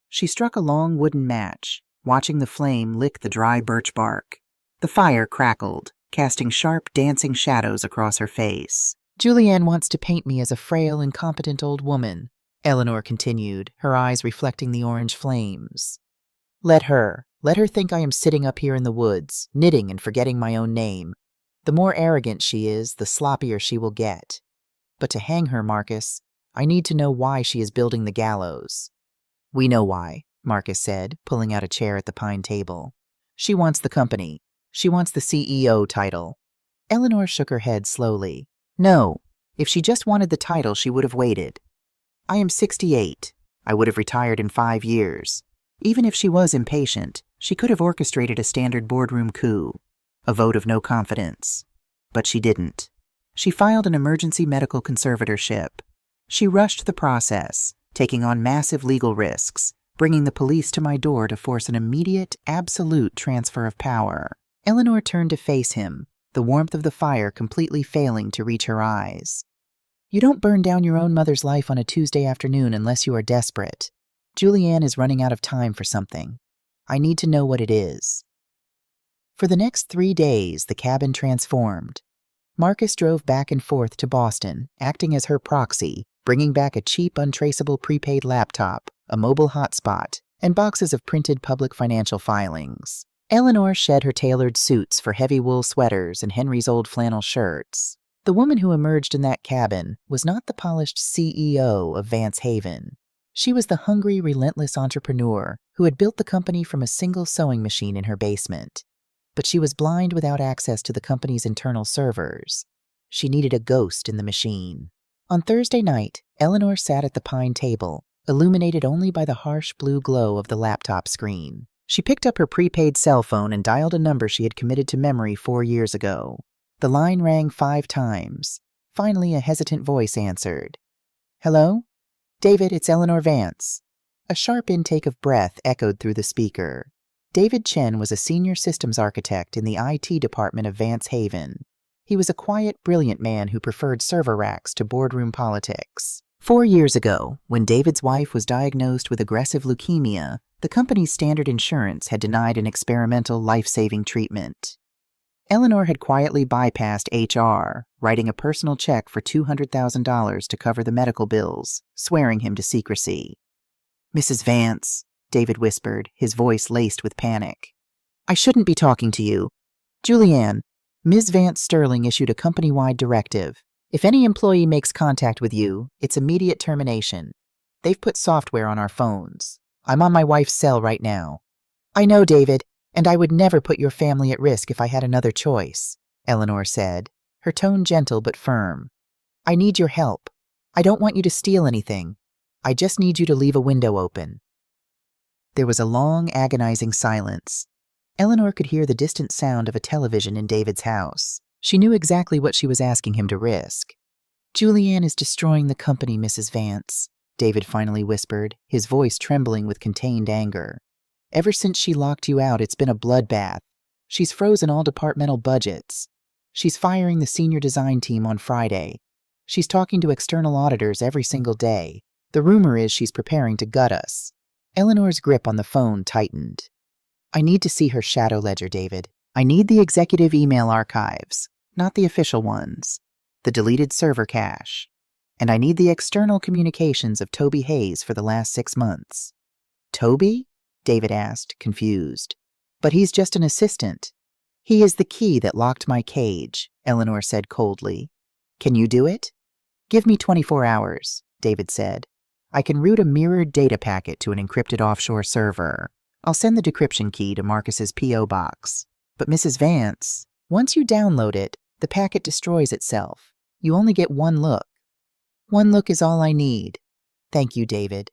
She struck a long wooden match, watching the flame lick the dry birch bark. The fire crackled, casting sharp, dancing shadows across her face. Julianne wants to paint me as a frail, incompetent old woman, Eleanor continued, her eyes reflecting the orange flames. Let her think I am sitting up here in the woods, knitting and forgetting my own name. The more arrogant she is, the sloppier she will get. But to hang her, Marcus, I need to know why she is building the gallows. We know why, Marcus said, pulling out a chair at the pine table. She wants the company. She wants the CEO title. Eleanor shook her head slowly. No, if she just wanted the title, she would have waited. I am 68. I would have retired in 5 years. Even if she was impatient, She could have orchestrated a standard boardroom coup, a vote of no confidence. But she didn't. She filed an emergency medical conservatorship. She rushed the process, taking on massive legal risks, bringing the police to my door to force an immediate, absolute transfer of power. Eleanor turned to face him, the warmth of the fire completely failing to reach her eyes. You don't burn down your own mother's life on a Tuesday afternoon unless you are desperate. Julianne is running out of time for something. I need to know what it is. For the next 3 days, the cabin transformed. Marcus drove back and forth to Boston, acting as her proxy, bringing back a cheap, untraceable prepaid laptop, a mobile hotspot, and boxes of printed public financial filings. Eleanor shed her tailored suits for heavy wool sweaters and Henry's old flannel shirts. The woman who emerged in that cabin was not the polished CEO of Vance Haven. She was the hungry, relentless entrepreneur who had built the company from a single sewing machine in her basement. But she was blind without access to the company's internal servers. She needed a ghost in the machine. On Thursday night, Eleanor sat at the pine table, illuminated only by the harsh blue glow of the laptop screen. She picked up her prepaid cell phone and dialed a number she had committed to memory 4 years ago. The line rang 5 times. Finally, a hesitant voice answered. Hello? David, it's Eleanor Vance. A sharp intake of breath echoed through the speaker. David Chen was a senior systems architect in the IT department of Vance Haven. He was a quiet, brilliant man who preferred server racks to boardroom politics. 4 years ago, when David's wife was diagnosed with aggressive leukemia, the company's standard insurance had denied an experimental life-saving treatment. Eleanor had quietly bypassed HR, writing a personal check for $200,000 to cover the medical bills, swearing him to secrecy. Mrs. Vance, David whispered, his voice laced with panic. I shouldn't be talking to you. Julianne, Ms. Vance Sterling issued a company-wide directive. If any employee makes contact with you, it's immediate termination. They've put software on our phones. I'm on my wife's cell right now. I know, David, and I would never put your family at risk if I had another choice, Eleanor said, her tone gentle but firm. I need your help. I don't want you to steal anything. I just need you to leave a window open. There was a long, agonizing silence. Eleanor could hear the distant sound of a television in David's house. She knew exactly what she was asking him to risk. Julianne is destroying the company, Mrs. Vance, David finally whispered, his voice trembling with contained anger. Ever since she locked you out, it's been a bloodbath. She's frozen all departmental budgets. She's firing the senior design team on Friday. She's talking to external auditors every single day. The rumor is she's preparing to gut us. Eleanor's grip on the phone tightened. I need to see her shadow ledger, David. I need the executive email archives, not the official ones. The deleted server cache. And I need the external communications of Toby Hayes for the last 6 months. Toby? David asked, confused. But he's just an assistant. He is the key that locked my cage, Eleanor said coldly. Can you do it? Give me 24 hours, David said. I can route a mirrored data packet to an encrypted offshore server. I'll send the decryption key to Marcus's P.O. box. But Mrs. Vance, once you download it, the packet destroys itself. You only get one look. One look is all I need. Thank you, David.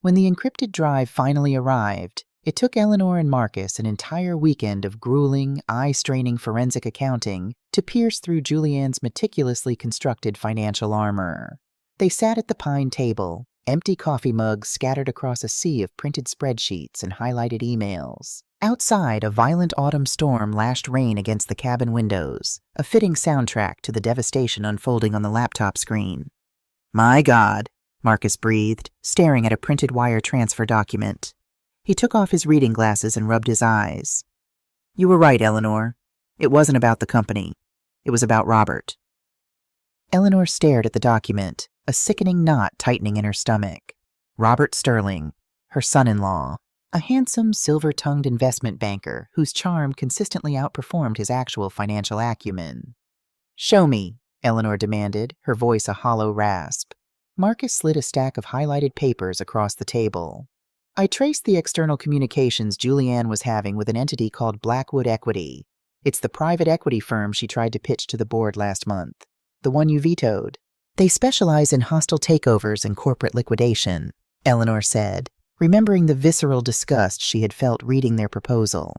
When the encrypted drive finally arrived, it took Eleanor and Marcus an entire weekend of grueling, eye-straining forensic accounting to pierce through Julianne's meticulously constructed financial armor. They sat at the pine table, empty coffee mugs scattered across a sea of printed spreadsheets and highlighted emails. Outside, a violent autumn storm lashed rain against the cabin windows, a fitting soundtrack to the devastation unfolding on the laptop screen. My God, Marcus breathed, staring at a printed wire transfer document. He took off his reading glasses and rubbed his eyes. You were right, Eleanor. It wasn't about the company. It was about Robert. Eleanor stared at the document, a sickening knot tightening in her stomach. Robert Sterling, her son-in-law, a handsome, silver-tongued investment banker whose charm consistently outperformed his actual financial acumen. Show me, Eleanor demanded, her voice a hollow rasp. Marcus slid a stack of highlighted papers across the table. I traced the external communications Julianne was having with an entity called Blackwood Equity. It's the private equity firm she tried to pitch to the board last month. The one you vetoed. They specialize in hostile takeovers and corporate liquidation, Eleanor said, remembering the visceral disgust she had felt reading their proposal.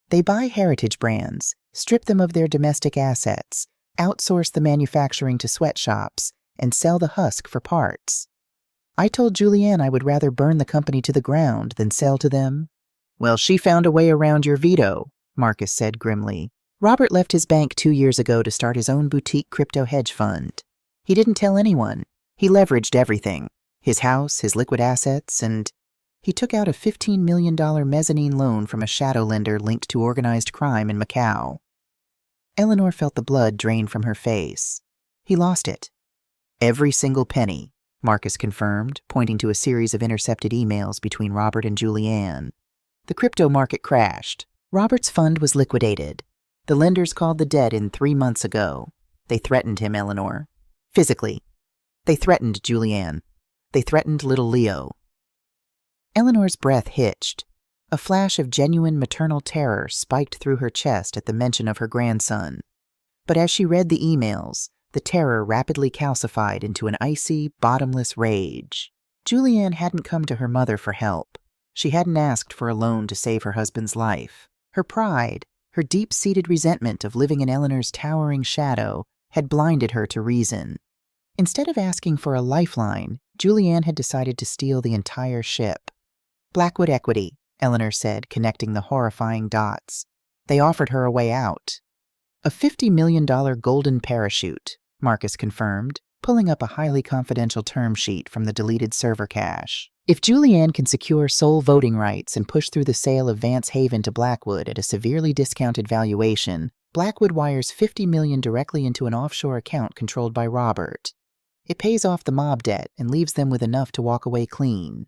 They buy heritage brands, strip them of their domestic assets, outsource the manufacturing to sweatshops, and sell the husk for parts. I told Julianne I would rather burn the company to the ground than sell to them. Well, she found a way around your veto, Marcus said grimly. Robert left his bank 2 years ago to start his own boutique crypto hedge fund. He didn't tell anyone. He leveraged everything. His house, his liquid assets, and he took out a $15 million mezzanine loan from a shadow lender linked to organized crime in Macau. Eleanor felt the blood drain from her face. He lost it. Every single penny, Marcus confirmed, pointing to a series of intercepted emails between Robert and Julianne. The crypto market crashed. Robert's fund was liquidated. The lenders called the debt in 3 months ago. They threatened him, Eleanor. Physically. They threatened Julianne. They threatened little Leo. Eleanor's breath hitched. A flash of genuine maternal terror spiked through her chest at the mention of her grandson. But as she read the emails, the terror rapidly calcified into an icy, bottomless rage. Julianne hadn't come to her mother for help. She hadn't asked for a loan to save her husband's life. Her pride, her deep-seated resentment of living in Eleanor's towering shadow, had blinded her to reason. Instead of asking for a lifeline, Julianne had decided to steal the entire ship. Blackwood Equity, Eleanor said, connecting the horrifying dots. They offered her a way out. A $50 million golden parachute, Marcus confirmed, pulling up a highly confidential term sheet from the deleted server cache. If Julianne can secure sole voting rights and push through the sale of Vance Haven to Blackwood at a severely discounted valuation, Blackwood wires $50 million directly into an offshore account controlled by Robert. It pays off the mob debt and leaves them with enough to walk away clean.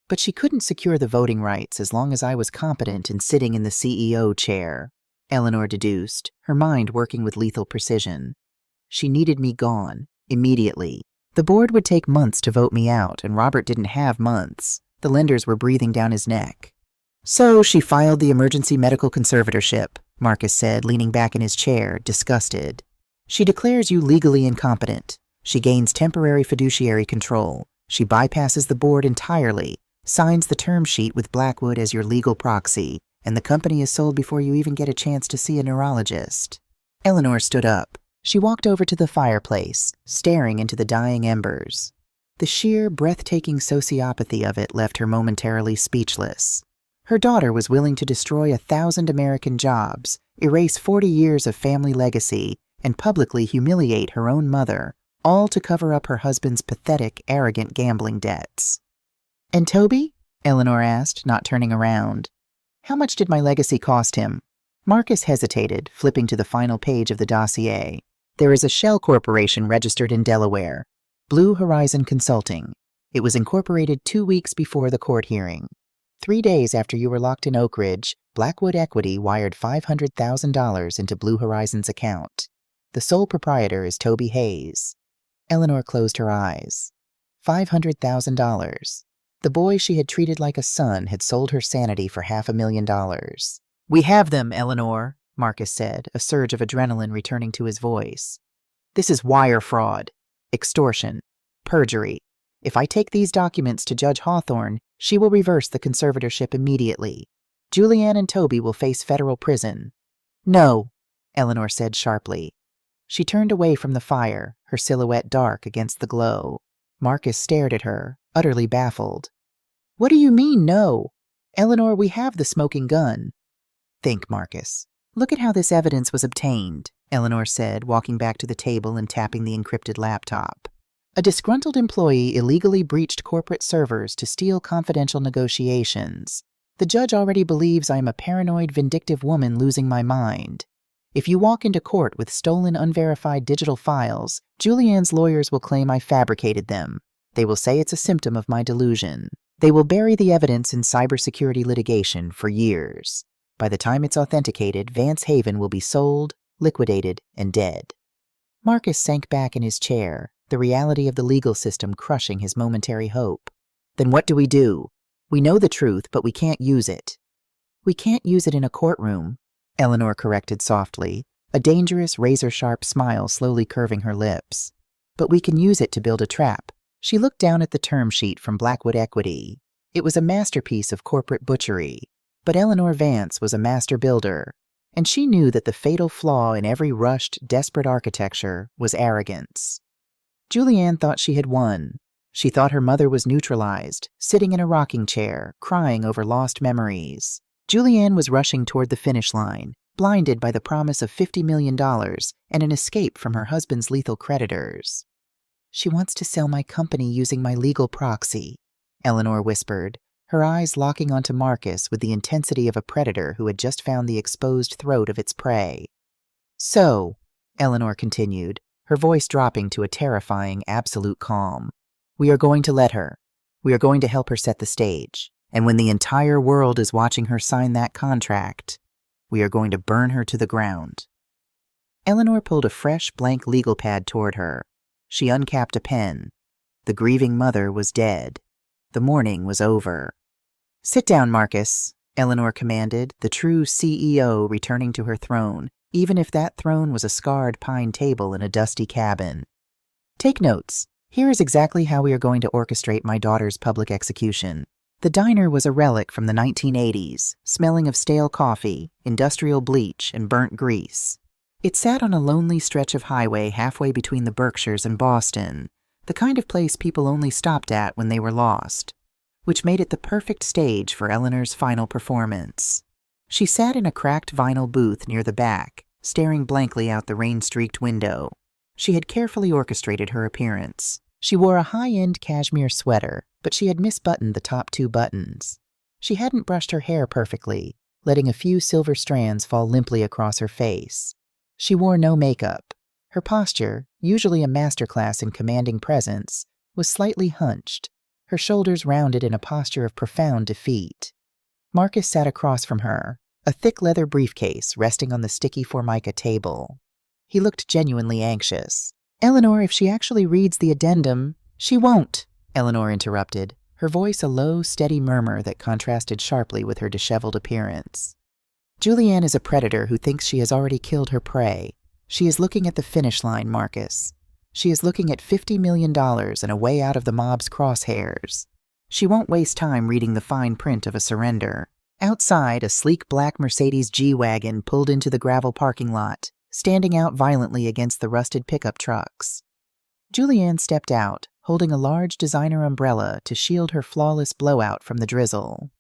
But she couldn't secure the voting rights as long as I was competent in sitting in the CEO chair, Eleanor deduced, her mind working with lethal precision. She needed me gone, immediately. The board would take months to vote me out, and Robert didn't have months. The lenders were breathing down his neck. So she filed the emergency medical conservatorship, Marcus said, leaning back in his chair, disgusted. She declares you legally incompetent. She gains temporary fiduciary control. She bypasses the board entirely, signs the term sheet with Blackwood as your legal proxy, and the company is sold before you even get a chance to see a neurologist. Eleanor stood up. She walked over to the fireplace, staring into the dying embers. The sheer, breathtaking sociopathy of it left her momentarily speechless. Her daughter was willing to destroy 1,000 American jobs, erase 40 years of family legacy, and publicly humiliate her own mother, all to cover up her husband's pathetic, arrogant gambling debts. "And Toby?" Eleanor asked, not turning around. "How much did my legacy cost him?" Marcus hesitated, flipping to the final page of the dossier. There is a shell corporation registered in Delaware, Blue Horizon Consulting. It was incorporated 2 weeks before the court hearing. 3 days after you were locked in Oak Ridge, Blackwood Equity wired $500,000 into Blue Horizon's account. The sole proprietor is Toby Hayes. Eleanor closed her eyes. $500,000. The boy she had treated like a son had sold her sanity for $500,000. "We have them, Eleanor," Marcus said, a surge of adrenaline returning to his voice. "This is wire fraud, extortion, perjury. If I take these documents to Judge Hawthorne, she will reverse the conservatorship immediately. Julianne and Toby will face federal prison." "No," Eleanor said sharply. She turned away from the fire, her silhouette dark against the glow. Marcus stared at her, utterly baffled. "What do you mean, no? Eleanor, we have the smoking gun." "Think, Marcus. Look at how this evidence was obtained," Eleanor said, walking back to the table and tapping the encrypted laptop. "A disgruntled employee illegally breached corporate servers to steal confidential negotiations. The judge already believes I am a paranoid, vindictive woman losing my mind. If you walk into court with stolen, unverified digital files, Julianne's lawyers will claim I fabricated them. They will say it's a symptom of my delusion. They will bury the evidence in cybersecurity litigation for years. By the time it's authenticated, Vance Haven will be sold, liquidated, and dead." Marcus sank back in his chair, the reality of the legal system crushing his momentary hope. "Then what do? We know the truth, but we can't use it." "We can't use it in a courtroom," Eleanor corrected softly, a dangerous, razor-sharp smile slowly curving her lips. "But we can use it to build a trap." She looked down at the term sheet from Blackwood Equity. It was a masterpiece of corporate butchery, but Eleanor Vance was a master builder, and she knew that the fatal flaw in every rushed, desperate architecture was arrogance. Julianne thought she had won. She thought her mother was neutralized, sitting in a rocking chair, crying over lost memories. Julianne was rushing toward the finish line, blinded by the promise of $50 million and an escape from her husband's lethal creditors. "She wants to sell my company using my legal proxy," Eleanor whispered, her eyes locking onto Marcus with the intensity of a predator who had just found the exposed throat of its prey. "So," Eleanor continued, her voice dropping to a terrifying, absolute calm, "we are going to let her. We are going to help her set the stage. And when the entire world is watching her sign that contract, we are going to burn her to the ground." Eleanor pulled a fresh, blank legal pad toward her. She uncapped a pen. The grieving mother was dead. The mourning was over. "Sit down, Marcus," Eleanor commanded, the true CEO returning to her throne, even if that throne was a scarred pine table in a dusty cabin. "Take notes. Here is exactly how we are going to orchestrate my daughter's public execution." The diner was a relic from the 1980s, smelling of stale coffee, industrial bleach, and burnt grease. It sat on a lonely stretch of highway halfway between the Berkshires and Boston, the kind of place people only stopped at when they were lost, which made it the perfect stage for Eleanor's final performance. She sat in a cracked vinyl booth near the back, staring blankly out the rain-streaked window. She had carefully orchestrated her appearance. She wore a high-end cashmere sweater, but she had misbuttoned the top 2 buttons. She hadn't brushed her hair perfectly, letting a few silver strands fall limply across her face. She wore no makeup. Her posture, usually a masterclass in commanding presence, was slightly hunched, her shoulders rounded in a posture of profound defeat. Marcus sat across from her, a thick leather briefcase resting on the sticky Formica table. He looked genuinely anxious. "Eleanor, if she actually reads the addendum—" "She won't," Eleanor interrupted, her voice a low, steady murmur that contrasted sharply with her disheveled appearance. "Julianne is a predator who thinks she has already killed her prey. She is looking at the finish line, Marcus. She is looking at $50 million and a way out of the mob's crosshairs. She won't waste time reading the fine print of a surrender." Outside, a sleek black Mercedes G-Wagon pulled into the gravel parking lot, standing out violently against the rusted pickup trucks. Julianne stepped out, holding a large designer umbrella to shield her flawless blowout from the drizzle.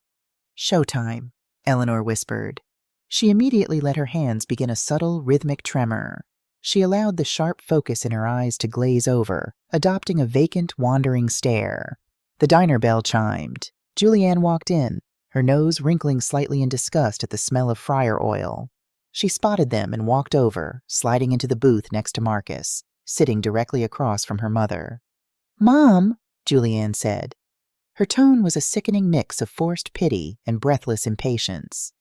"Showtime," Eleanor whispered. She immediately let her hands begin a subtle, rhythmic tremor. She allowed the sharp focus in her eyes to glaze over, adopting a vacant, wandering stare. The diner bell chimed. Julianne walked in, her nose wrinkling slightly in disgust at the smell of fryer oil. She spotted them and walked over, sliding into the booth next to Marcus, sitting directly across from her mother. "Mom," Julianne said. Her tone was a sickening mix of forced pity and breathless impatience.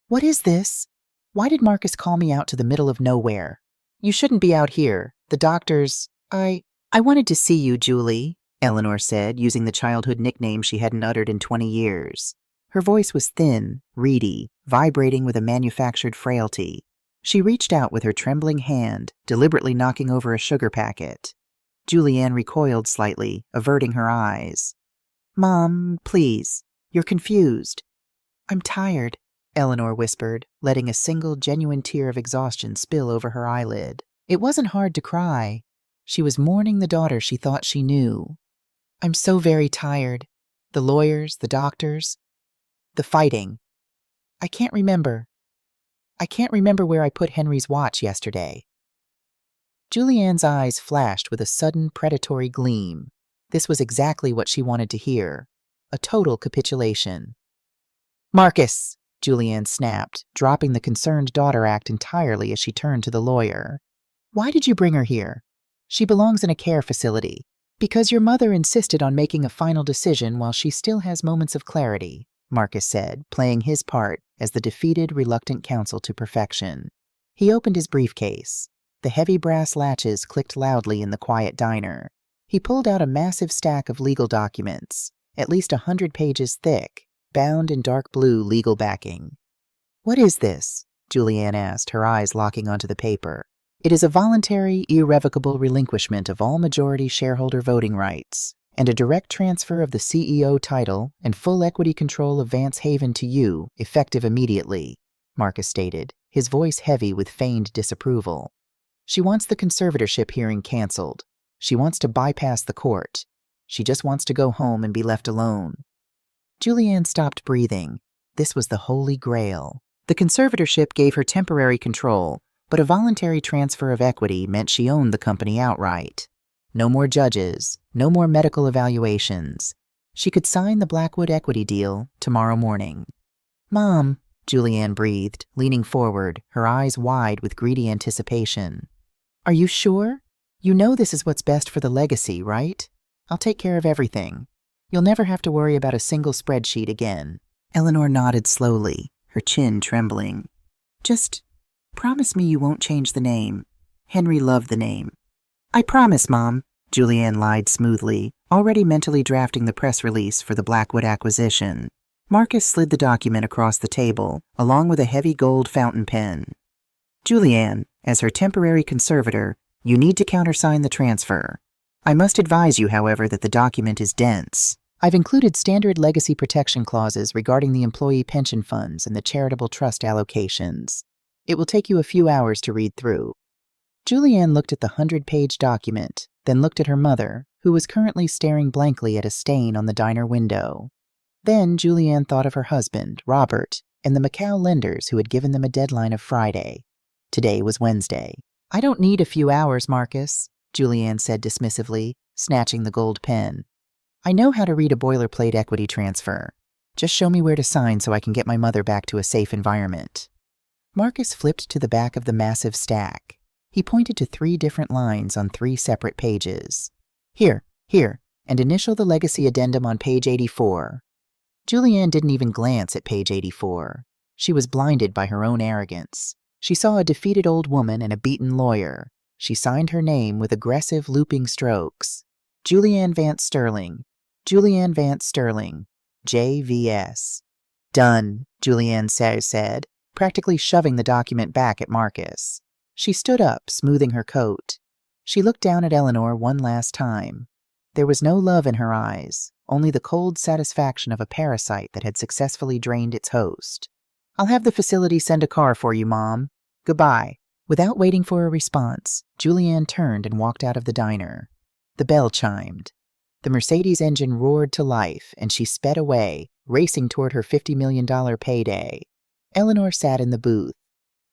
"What is this? Why did Marcus call me out to the middle of nowhere? You shouldn't be out here. The doctors—" I wanted to see you, Julie," Eleanor said, using the childhood nickname she hadn't uttered in 20 years. Her voice was thin, reedy, vibrating with a manufactured frailty. She reached out with her trembling hand, deliberately knocking over a sugar packet. Julianne recoiled slightly, averting her eyes. "Mom, please. You're confused." "I'm tired," Eleanor whispered, letting a single genuine tear of exhaustion spill over her eyelid. It wasn't hard to cry. She was mourning the daughter she thought she knew. "I'm so very tired. The lawyers, the doctors, the fighting. I can't remember where I put Henry's watch yesterday." Julianne's eyes flashed with a sudden predatory gleam. This was exactly what she wanted to hear. A total capitulation. "Marcus!" Julianne snapped, dropping the concerned daughter act entirely as she turned to the lawyer. "Why did you bring her here? She belongs in a care facility. Because your mother insisted on making a final decision while she still has moments of clarity," Marcus said, playing his part as the defeated, reluctant counsel to perfection. He opened his briefcase. The heavy brass latches clicked loudly in the quiet diner. He pulled out a massive stack of legal documents, at least 100 pages thick, bound in dark blue legal backing. "What is this?" Julianne asked, her eyes locking onto the paper. "It is a voluntary, irrevocable relinquishment of all majority shareholder voting rights. and a direct transfer of the CEO title and full equity control of Vance Haven to you, effective immediately," Marcus stated, his voice heavy with feigned disapproval. "She wants the conservatorship hearing canceled. She wants to bypass the court. She just wants to go home and be left alone." Julianne stopped breathing. This was the Holy Grail. The conservatorship gave her temporary control, but a voluntary transfer of equity meant she owned the company outright. No more judges, no more medical evaluations. She could sign the Blackwood equity deal tomorrow morning. "Mom," Julianne breathed, leaning forward, her eyes wide with greedy anticipation. "Are you sure? You know this is what's best for the legacy, right? I'll take care of everything. You'll never have to worry about a single spreadsheet again." Eleanor nodded slowly, her chin trembling. "Just promise me you won't change the name. Henry loved the name." "I promise, Mom," Julianne lied smoothly, already mentally drafting the press release for the Blackwood acquisition. Marcus slid the document across the table, along with a heavy gold fountain pen. "Julianne, as her temporary conservator, you need to countersign the transfer. I must advise you, however, that the document is dense. I've included standard legacy protection clauses regarding the employee pension funds and the charitable trust allocations. It will take you a few hours to read through." Julianne looked at the 100-page document, then looked at her mother, who was currently staring blankly at a stain on the diner window. Then Julianne thought of her husband, Robert, and the Macau lenders who had given them a deadline of Friday. Today was Wednesday. "I don't need a few hours, Marcus," Julianne said dismissively, snatching the gold pen. "I know how to read a boilerplate equity transfer. Just show me where to sign so I can get my mother back to a safe environment." Marcus flipped to the back of the massive stack. He pointed to 3 different lines on 3 separate pages. Here, and initial the legacy addendum on page 84. Julianne didn't even glance at page 84. She was blinded by her own arrogance. She saw a defeated old woman and a beaten lawyer. She signed her name with aggressive, looping strokes. Julianne Vance Sterling. Julianne Vance Sterling. JVS. "Done," Julianne said, practically shoving the document back at Marcus. She stood up, smoothing her coat. She looked down at Eleanor one last time. There was no love in her eyes, only the cold satisfaction of a parasite that had successfully drained its host. "I'll have the facility send a car for you, Mom. Goodbye." Without waiting for a response, Julianne turned and walked out of the diner. The bell chimed. The Mercedes engine roared to life, and she sped away, racing toward her $50 million payday. Eleanor sat in the booth.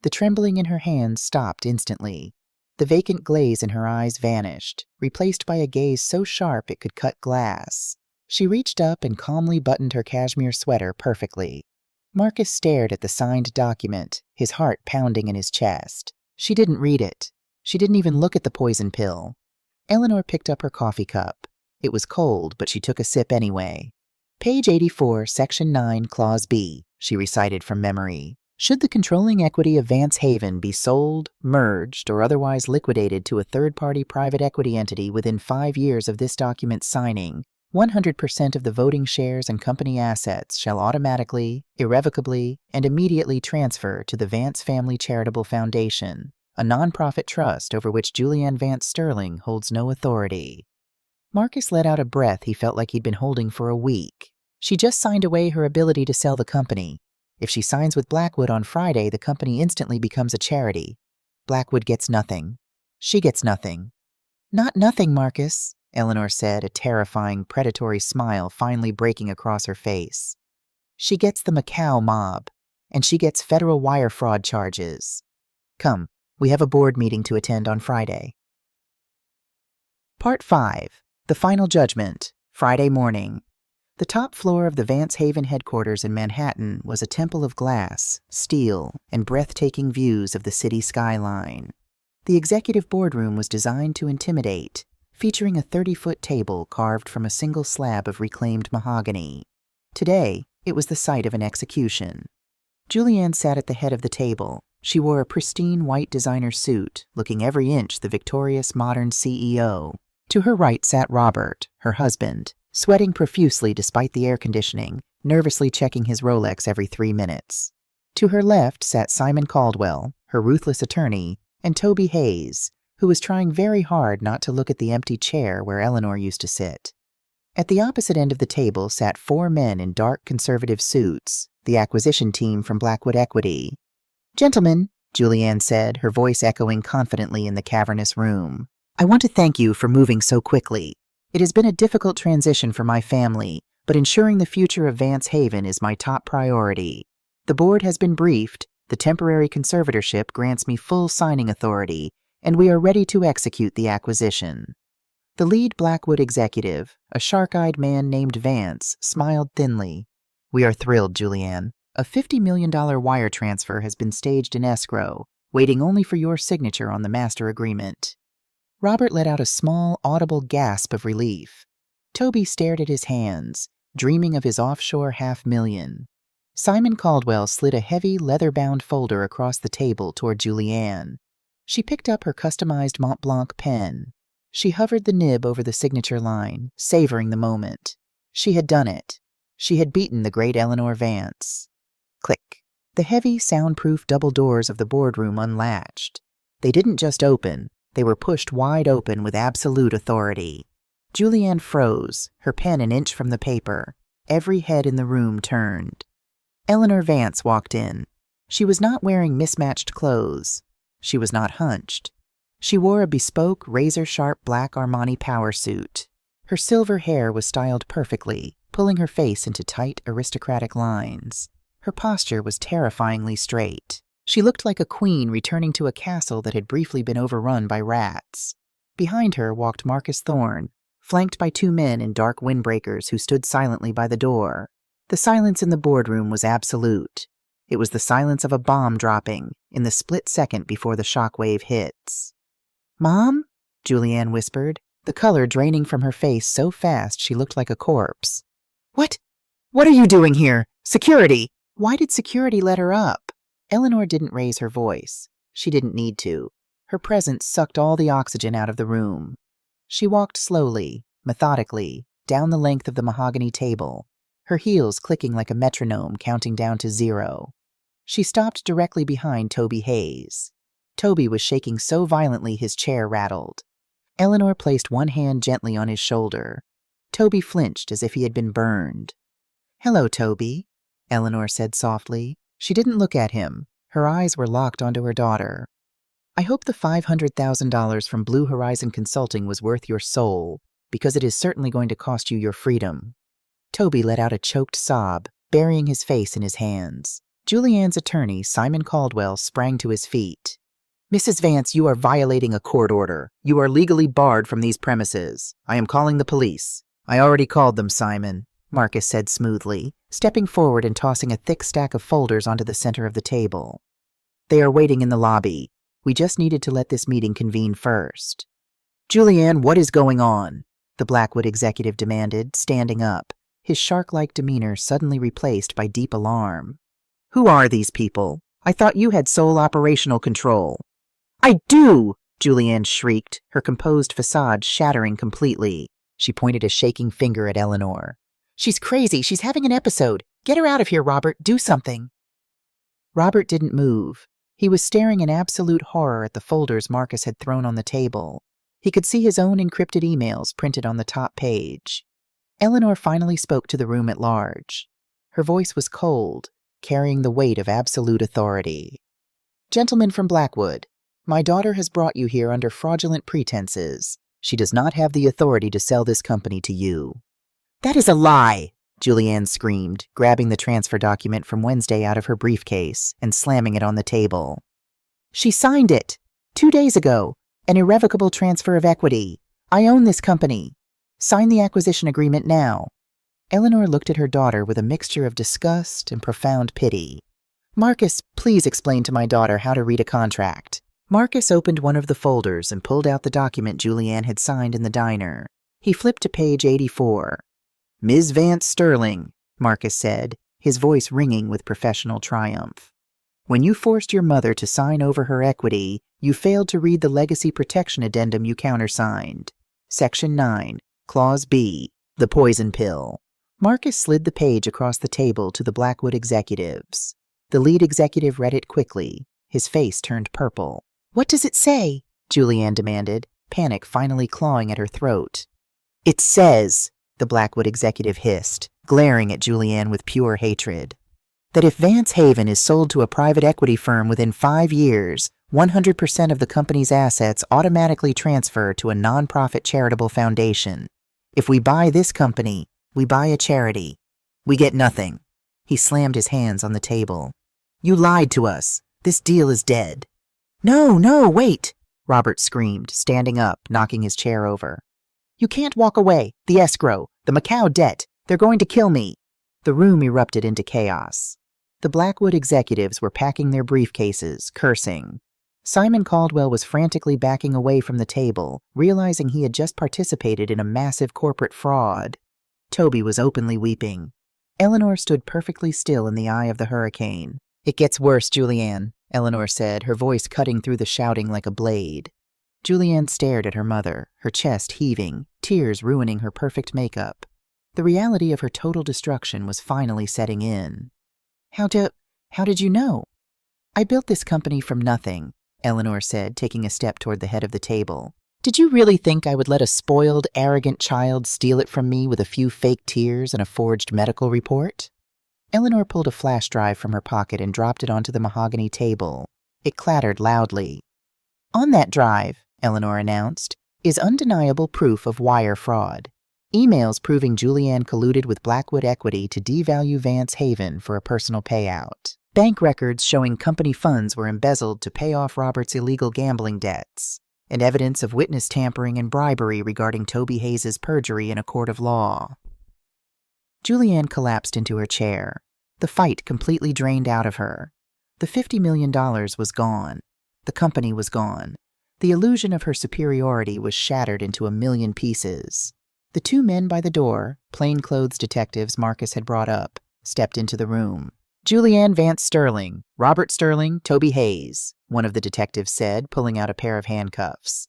The trembling in her hands stopped instantly. The vacant glaze in her eyes vanished, replaced by a gaze so sharp it could cut glass. She reached up and calmly buttoned her cashmere sweater perfectly. Marcus stared at the signed document, his heart pounding in his chest. She didn't read it. She didn't even look at the poison pill. Eleanor picked up her coffee cup. It was cold, but she took a sip anyway. "Page 84, Section 9, Clause B," she recited from memory. "Should the controlling equity of Vance Haven be sold, merged, or otherwise liquidated to a third-party private equity entity within 5 years of this document's signing, 100% of the voting shares and company assets shall automatically, irrevocably, and immediately transfer to the Vance Family Charitable Foundation, a nonprofit trust over which Julianne Vance Sterling holds no authority." Marcus let out a breath he felt like he'd been holding for a week. She just signed away her ability to sell the company. If she signs with Blackwood on Friday, the company instantly becomes a charity. Blackwood gets nothing. She gets nothing. "Not nothing, Marcus," Eleanor said, a terrifying, predatory smile finally breaking across her face. "She gets the Macau mob, and she gets federal wire fraud charges. Come, we have a board meeting to attend on Friday." Part 5. The Final Judgment, Friday morning. The top floor of the Vance Haven headquarters in Manhattan was a temple of glass, steel, and breathtaking views of the city skyline. The executive boardroom was designed to intimidate, featuring a 30-foot table carved from a single slab of reclaimed mahogany. Today, it was the site of an execution. Julianne sat at the head of the table. She wore a pristine white designer suit, looking every inch the victorious modern CEO. To her right sat Robert, her husband, sweating profusely despite the air conditioning, nervously checking his Rolex every 3 minutes. To her left sat Simon Caldwell, her ruthless attorney, and Toby Hayes, who was trying very hard not to look at the empty chair where Eleanor used to sit. At the opposite end of the table sat 4 men in dark conservative suits, the acquisition team from Blackwood Equity. "Gentlemen," Julianne said, her voice echoing confidently in the cavernous room, "I want to thank you for moving so quickly. It has been a difficult transition for my family, but ensuring the future of Vance Haven is my top priority. The board has been briefed, the temporary conservatorship grants me full signing authority, and we are ready to execute the acquisition." The lead Blackwood executive, a shark-eyed man named Vance, smiled thinly. "We are thrilled, Julianne. A $50 million wire transfer has been staged in escrow, waiting only for your signature on the master agreement." Robert let out a small, audible gasp of relief. Toby stared at his hands, dreaming of his offshore $500,000. Simon Caldwell slid a heavy, leather-bound folder across the table toward Julianne. She picked up her customized Mont Blanc pen. She hovered the nib over the signature line, savoring the moment. She had done it. She had beaten the great Eleanor Vance. Click. The heavy, soundproof double doors of the boardroom unlatched. They didn't just open, they were pushed wide open with absolute authority. Julianne froze, her pen an inch from the paper. Every head in the room turned. Eleanor Vance walked in. She was not wearing mismatched clothes. She was not hunched. She wore a bespoke, razor-sharp black Armani power suit. Her silver hair was styled perfectly, pulling her face into tight, aristocratic lines. Her posture was terrifyingly straight. She looked like a queen returning to a castle that had briefly been overrun by rats. Behind her walked Marcus Thorne, flanked by 2 men in dark windbreakers who stood silently by the door. The silence in the boardroom was absolute. It was the silence of a bomb dropping, in the split second before the shockwave hits. "Mom?" Julianne whispered, the color draining from her face so fast she looked like a corpse. What are you doing here? Security!" Why did security let her up? Eleanor didn't raise her voice. She didn't need to. Her presence sucked all the oxygen out of the room. She walked slowly, methodically, down the length of the mahogany table, her heels clicking like a metronome counting down to 0. She stopped directly behind Toby Hayes. Toby was shaking so violently his chair rattled. Eleanor placed one hand gently on his shoulder. Toby flinched as if he had been burned. "Hello, Toby," Eleanor said softly. She didn't look at him. Her eyes were locked onto her daughter. "I hope the $500,000 from Blue Horizon Consulting was worth your soul, because it is certainly going to cost you your freedom." Toby let out a choked sob, burying his face in his hands. Julianne's attorney, Simon Caldwell, sprang to his feet. "Mrs. Vance, you are violating a court order. You are legally barred from these premises. I am calling the police." "I already called them, Simon," Marcus said smoothly, stepping forward and tossing a thick stack of folders onto the center of the table. "They are waiting in the lobby. We just needed to let this meeting convene first." "Julianne, what is going on?" the Blackwood executive demanded, standing up, his shark-like demeanor suddenly replaced by deep alarm. "Who are these people? I thought you had sole operational control." "I do!" Julianne shrieked, her composed facade shattering completely. She pointed a shaking finger at Eleanor. "She's crazy. She's having an episode. Get her out of here, Robert. Do something." Robert didn't move. He was staring in absolute horror at the folders Marcus had thrown on the table. He could see his own encrypted emails printed on the top page. Eleanor finally spoke to the room at large. Her voice was cold, carrying the weight of absolute authority. "Gentlemen from Blackwood, my daughter has brought you here under fraudulent pretenses. She does not have the authority to sell this company to you." "That is a lie!" Julianne screamed, grabbing the transfer document from Wednesday out of her briefcase and slamming it on the table. "She signed it 2 days ago. An irrevocable transfer of equity. I own this company. Sign the acquisition agreement now." Eleanor looked at her daughter with a mixture of disgust and profound pity. "Marcus, please explain to my daughter how to read a contract." Marcus opened one of the folders and pulled out the document Julianne had signed in the diner. He flipped to page 84. "Ms. Vance Sterling," Marcus said, his voice ringing with professional triumph. "When you forced your mother to sign over her equity, you failed to read the legacy protection addendum you countersigned. Section 9, Clause B, the poison pill." Marcus slid the page across the table to the Blackwood executives. The lead executive read it quickly. His face turned purple. "What does it say?" Julianne demanded, panic finally clawing at her throat. "It says," the Blackwood executive hissed, glaring at Julianne with pure hatred. That if Vance Haven is sold to a private equity firm within 5 years, 100% of the company's assets automatically transfer to a nonprofit charitable foundation. If we buy this company, we buy a charity. We get nothing. He slammed his hands on the table. You lied to us. This deal is dead. No, wait, Robert screamed, standing up, knocking his chair over. You can't walk away. The escrow, the Macau debt, they're going to kill me. The room erupted into chaos. The Blackwood executives were packing their briefcases, cursing. Simon Caldwell was frantically backing away from the table, realizing he had just participated in a massive corporate fraud. Toby was openly weeping. Eleanor stood perfectly still in the eye of the hurricane. It gets worse, Julianne, Eleanor said, her voice cutting through the shouting like a blade. Julianne stared at her mother, her chest heaving, tears ruining her perfect makeup. The reality of her total destruction was finally setting in. How did you know? I built this company from nothing, Eleanor said, taking a step toward the head of the table. Did you really think I would let a spoiled, arrogant child steal it from me with a few fake tears and a forged medical report? Eleanor pulled a flash drive from her pocket and dropped it onto the mahogany table. It clattered loudly. On that drive, Eleanor announced, is undeniable proof of wire fraud. Emails proving Julianne colluded with Blackwood Equity to devalue Vance Haven for a personal payout. Bank records showing company funds were embezzled to pay off Robert's illegal gambling debts. And evidence of witness tampering and bribery regarding Toby Hayes' perjury in a court of law. Julianne collapsed into her chair. The fight completely drained out of her. The $50 million was gone. The company was gone. The illusion of her superiority was shattered into a million pieces. The two men by the door, plainclothes detectives Marcus had brought up, stepped into the room. Julianne Vance Sterling, Robert Sterling, Toby Hayes, one of the detectives said, pulling out a pair of handcuffs.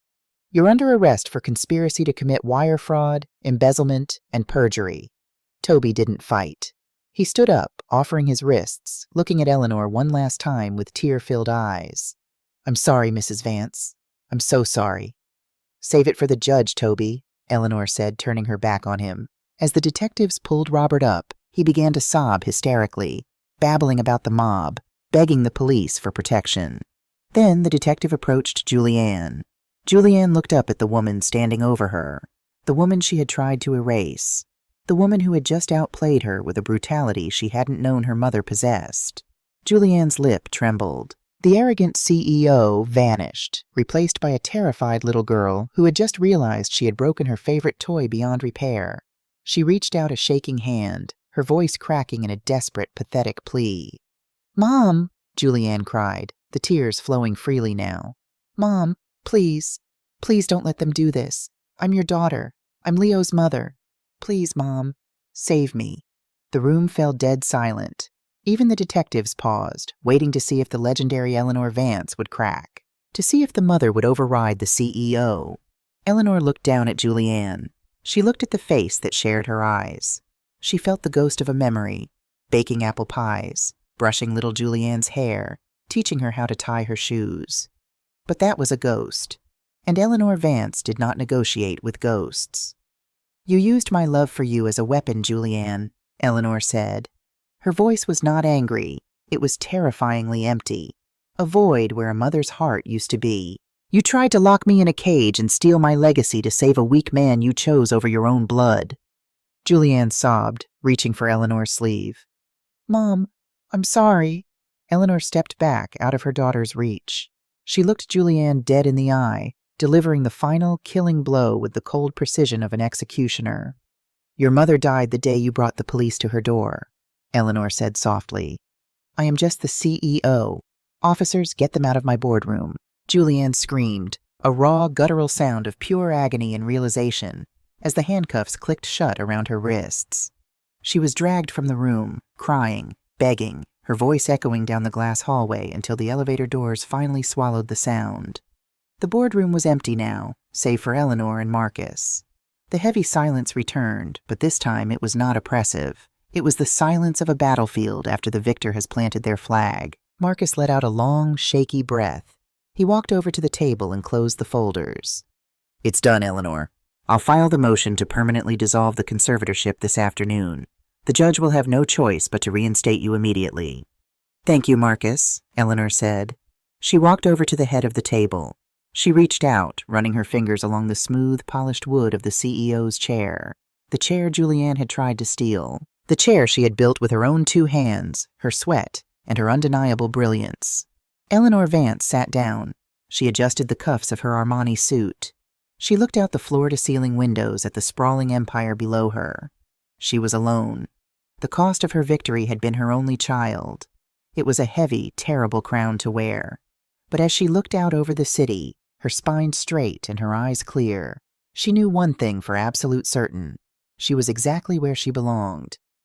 You're under arrest for conspiracy to commit wire fraud, embezzlement, and perjury. Toby didn't fight. He stood up, offering his wrists, looking at Eleanor one last time with tear-filled eyes. I'm sorry, Mrs. Vance. I'm so sorry. Save it for the judge, Toby, Eleanor said, turning her back on him. As the detectives pulled Robert up, he began to sob hysterically, babbling about the mob, begging the police for protection. Then the detective approached Julianne. Julianne looked up at the woman standing over her, the woman she had tried to erase, the woman who had just outplayed her with a brutality she hadn't known her mother possessed. Julianne's lip trembled. The arrogant CEO vanished, replaced by a terrified little girl who had just realized she had broken her favorite toy beyond repair. She reached out a shaking hand, her voice cracking in a desperate, pathetic plea. Mom, Julianne cried, the tears flowing freely now. Mom, please don't let them do this. I'm your daughter. I'm Leo's mother. Please, Mom, save me. The room fell dead silent. Even the detectives paused, waiting to see if the legendary Eleanor Vance would crack, to see if the mother would override the CEO. Eleanor looked down at Julianne. She looked at the face that shared her eyes. She felt the ghost of a memory, baking apple pies, brushing little Julianne's hair, teaching her how to tie her shoes. But that was a ghost, and Eleanor Vance did not negotiate with ghosts. You used my love for you as a weapon, Julianne, Eleanor said. Her voice was not angry, it was terrifyingly empty, a void where a mother's heart used to be. You tried to lock me in a cage and steal my legacy to save a weak man you chose over your own blood. Julianne sobbed, reaching for Eleanor's sleeve. Mom, I'm sorry. Eleanor stepped back out of her daughter's reach. She looked Julianne dead in the eye, delivering the final, killing blow with the cold precision of an executioner. Your mother died the day you brought the police to her door, Eleanor said softly. I am just the CEO. Officers, get them out of my boardroom. Julianne screamed, a raw, guttural sound of pure agony and realization, as the handcuffs clicked shut around her wrists. She was dragged from the room, crying, begging, her voice echoing down the glass hallway until the elevator doors finally swallowed the sound. The boardroom was empty now, save for Eleanor and Marcus. The heavy silence returned, but this time it was not oppressive. It was the silence of a battlefield after the victor has planted their flag. Marcus let out a long, shaky breath. He walked over to the table and closed the folders. It's done, Eleanor. I'll file the motion to permanently dissolve the conservatorship this afternoon. The judge will have no choice but to reinstate you immediately." "Thank you, Marcus," Eleanor said. She walked over to the head of the table. She reached out, running her fingers along the smooth, polished wood of the CEO's chair, the chair Julianne had tried to steal, the chair she had built with her own 2 hands, her sweat, and her undeniable brilliance. Eleanor Vance sat down. She adjusted the cuffs of her Armani suit. She looked out the floor-to-ceiling windows at the sprawling empire below her. She was alone. The cost of her victory had been her only child. It was a heavy, terrible crown to wear. But as she looked out over the city, her spine straight and her eyes clear, she knew one thing for absolute certain. She was exactly where she belonged,